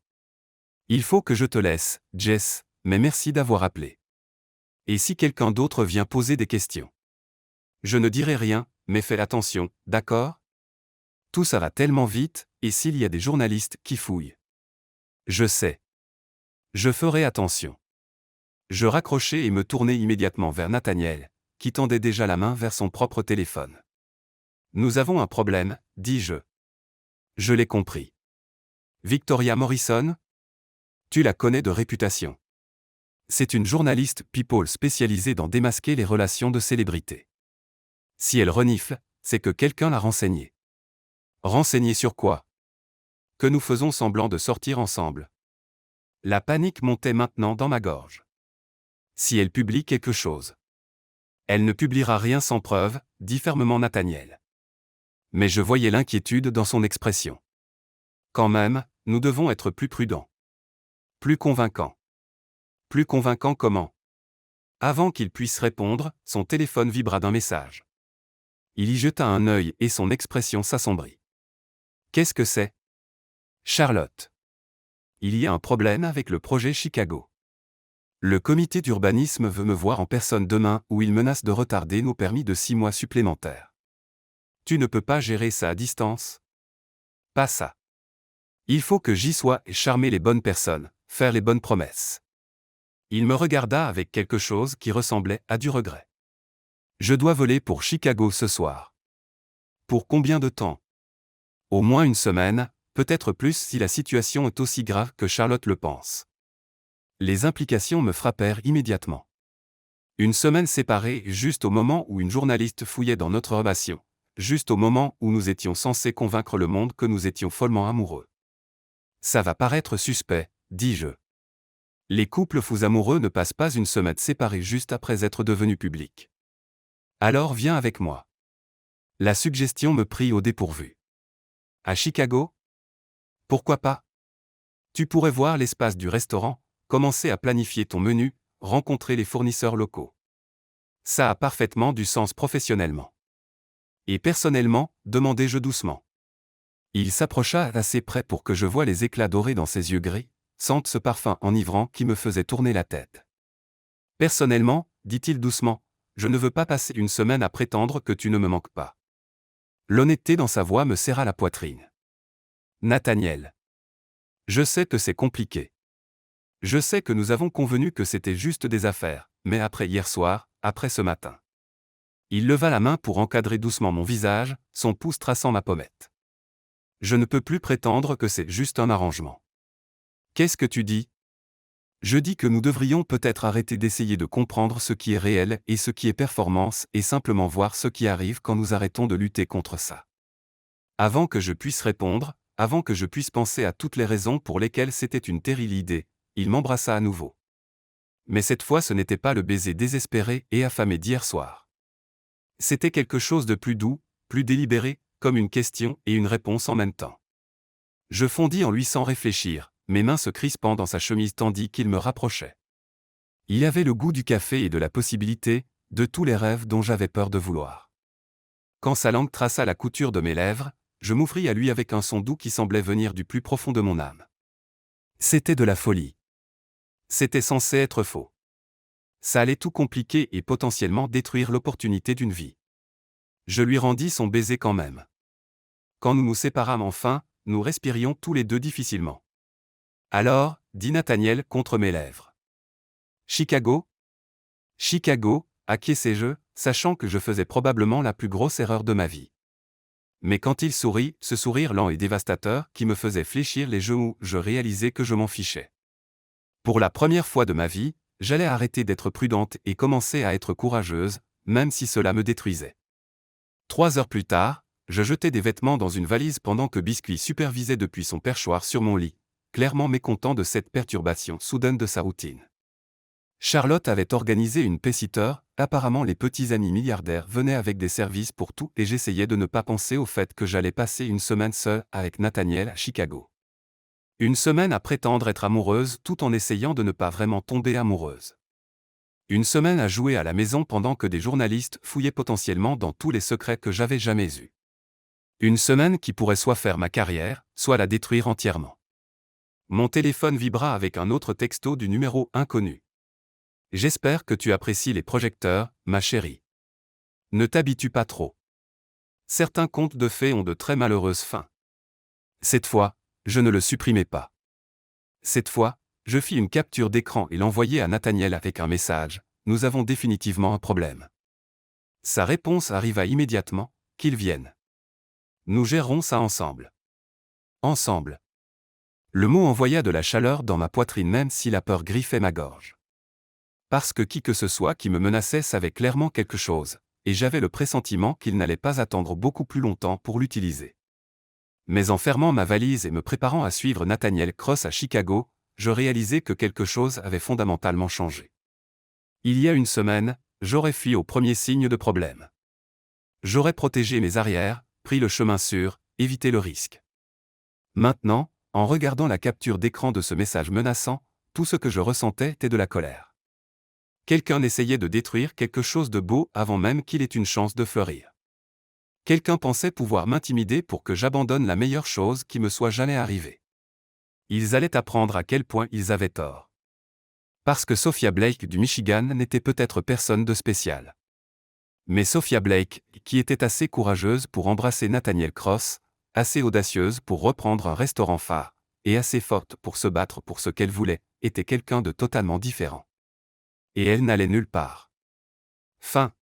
Il faut que je te laisse, Jess, mais merci d'avoir appelé. Et si quelqu'un d'autre vient poser des questions? Je ne dirai rien, mais fais attention, d'accord? Tout ça va tellement vite, et s'il y a des journalistes qui fouillent? Je sais. Je ferai attention. Je raccrochai et me tournai immédiatement vers Nathaniel, qui tendait déjà la main vers son propre téléphone. Nous avons un problème, dis-je. Je l'ai compris. Victoria Morrison? Tu la connais de réputation. C'est une journaliste people spécialisée dans démasquer les relations de célébrités. Si elle renifle, c'est que quelqu'un l'a renseignée. Renseignée sur quoi? Que nous faisons semblant de sortir ensemble. La panique montait maintenant dans ma gorge. Si elle publie quelque chose. Elle ne publiera rien sans preuve, dit fermement Nathaniel. Mais je voyais l'inquiétude dans son expression. Quand même, nous devons être plus prudents. Plus convaincants. Plus convaincants comment? Avant qu'il puisse répondre, son téléphone vibra d'un message. Il y jeta un œil et son expression s'assombrit. Qu'est-ce que c'est? Charlotte. Il y a un problème avec le projet Chicago. Le comité d'urbanisme veut me voir en personne demain où il menace de retarder nos permis de 6 mois supplémentaires. Tu ne peux pas gérer ça à distance? Pas ça. Il faut que j'y sois et charmer les bonnes personnes, faire les bonnes promesses. Il me regarda avec quelque chose qui ressemblait à du regret. Je dois voler pour Chicago ce soir. Pour combien de temps? Au moins une semaine, peut-être plus si la situation est aussi grave que Charlotte le pense. Les implications me frappèrent immédiatement. Une semaine séparée juste au moment où une journaliste fouillait dans notre relation, juste au moment où nous étions censés convaincre le monde que nous étions follement amoureux. Ça va paraître suspect, dis-je. Les couples fous amoureux ne passent pas une semaine séparés juste après être devenus publics. Alors viens avec moi. La suggestion me prit au dépourvu. À Chicago? Pourquoi pas? Tu pourrais voir l'espace du restaurant, commencer à planifier ton menu, rencontrer les fournisseurs locaux. Ça a parfaitement du sens professionnellement. Et personnellement, demandai-je doucement. Il s'approcha assez près pour que je voie les éclats dorés dans ses yeux gris, sente ce parfum enivrant qui me faisait tourner la tête. Personnellement, dit-il doucement, je ne veux pas passer une semaine à prétendre que tu ne me manques pas. L'honnêteté dans sa voix me serra la poitrine. Nathaniel. Je sais que c'est compliqué. Je sais que nous avons convenu que c'était juste des affaires, mais après hier soir, après ce matin. Il leva la main pour encadrer doucement mon visage, son pouce traçant ma pommette. Je ne peux plus prétendre que c'est juste un arrangement. Qu'est-ce que tu dis? Je dis que nous devrions peut-être arrêter d'essayer de comprendre ce qui est réel et ce qui est performance et simplement voir ce qui arrive quand nous arrêtons de lutter contre ça. Avant que je puisse répondre, avant que je puisse penser à toutes les raisons pour lesquelles c'était une terrible idée, il m'embrassa à nouveau. Mais cette fois ce n'était pas le baiser désespéré et affamé d'hier soir. C'était quelque chose de plus doux, plus délibéré, comme une question et une réponse en même temps. Je fondis en lui sans réfléchir, mes mains se crispant dans sa chemise tandis qu'il me rapprochait. Il avait le goût du café et de la possibilité, de tous les rêves dont j'avais peur de vouloir. Quand sa langue traça la couture de mes lèvres, je m'ouvris à lui avec un son doux qui semblait venir du plus profond de mon âme. C'était de la folie. C'était censé être faux. Ça allait tout compliquer et potentiellement détruire l'opportunité d'une vie. Je lui rendis son baiser quand même. Quand nous nous séparâmes enfin, nous respirions tous les deux difficilement. Alors, dit Nathaniel contre mes lèvres. Chicago? Chicago, acquiesçai-je, sachant que je faisais probablement la plus grosse erreur de ma vie. Mais quand il sourit, ce sourire lent et dévastateur qui me faisait fléchir les genoux, je réalisai que je m'en fichais. Pour la première fois de ma vie, j'allais arrêter d'être prudente et commencer à être courageuse, même si cela me détruisait. 3 heures plus tard, je jetai des vêtements dans une valise pendant que Biscuit supervisait depuis son perchoir sur mon lit, clairement mécontent de cette perturbation soudaine de sa routine. Charlotte avait organisé une paisiteur, apparemment les petits amis milliardaires venaient avec des services pour tout et j'essayais de ne pas penser au fait que j'allais passer une semaine seule avec Nathaniel à Chicago. Une semaine à prétendre être amoureuse tout en essayant de ne pas vraiment tomber amoureuse. Une semaine à jouer à la maison pendant que des journalistes fouillaient potentiellement dans tous les secrets que j'avais jamais eus. Une semaine qui pourrait soit faire ma carrière, soit la détruire entièrement. Mon téléphone vibra avec un autre texto du numéro inconnu. J'espère que tu apprécies les projecteurs, ma chérie. Ne t'habitue pas trop. Certains contes de fées ont de très malheureuses fins. Cette fois, je ne le supprimai pas. Cette fois, je fis une capture d'écran et l'envoyai à Nathaniel avec un message. Nous avons définitivement un problème. Sa réponse arriva immédiatement, qu'il vienne. Nous gérerons ça ensemble. Ensemble. Le mot envoya de la chaleur dans ma poitrine même si la peur griffait ma gorge. Parce que qui que ce soit qui me menaçait savait clairement quelque chose, et j'avais le pressentiment qu'il n'allait pas attendre beaucoup plus longtemps pour l'utiliser. Mais en fermant ma valise et me préparant à suivre Nathaniel Cross à Chicago, je réalisai que quelque chose avait fondamentalement changé. Il y a une semaine, j'aurais fui au premier signe de problème. J'aurais protégé mes arrières, pris le chemin sûr, évité le risque. Maintenant, en regardant la capture d'écran de ce message menaçant, tout ce que je ressentais était de la colère. Quelqu'un essayait de détruire quelque chose de beau avant même qu'il ait une chance de fleurir. Quelqu'un pensait pouvoir m'intimider pour que j'abandonne la meilleure chose qui me soit jamais arrivée. Ils allaient apprendre à quel point ils avaient tort. Parce que Sophia Blake du Michigan n'était peut-être personne de spécial. Mais Sophia Blake, qui était assez courageuse pour embrasser Nathaniel Cross, assez audacieuse pour reprendre un restaurant phare, et assez forte pour se battre pour ce qu'elle voulait, était quelqu'un de totalement différent. Et elle n'allait nulle part. Fin.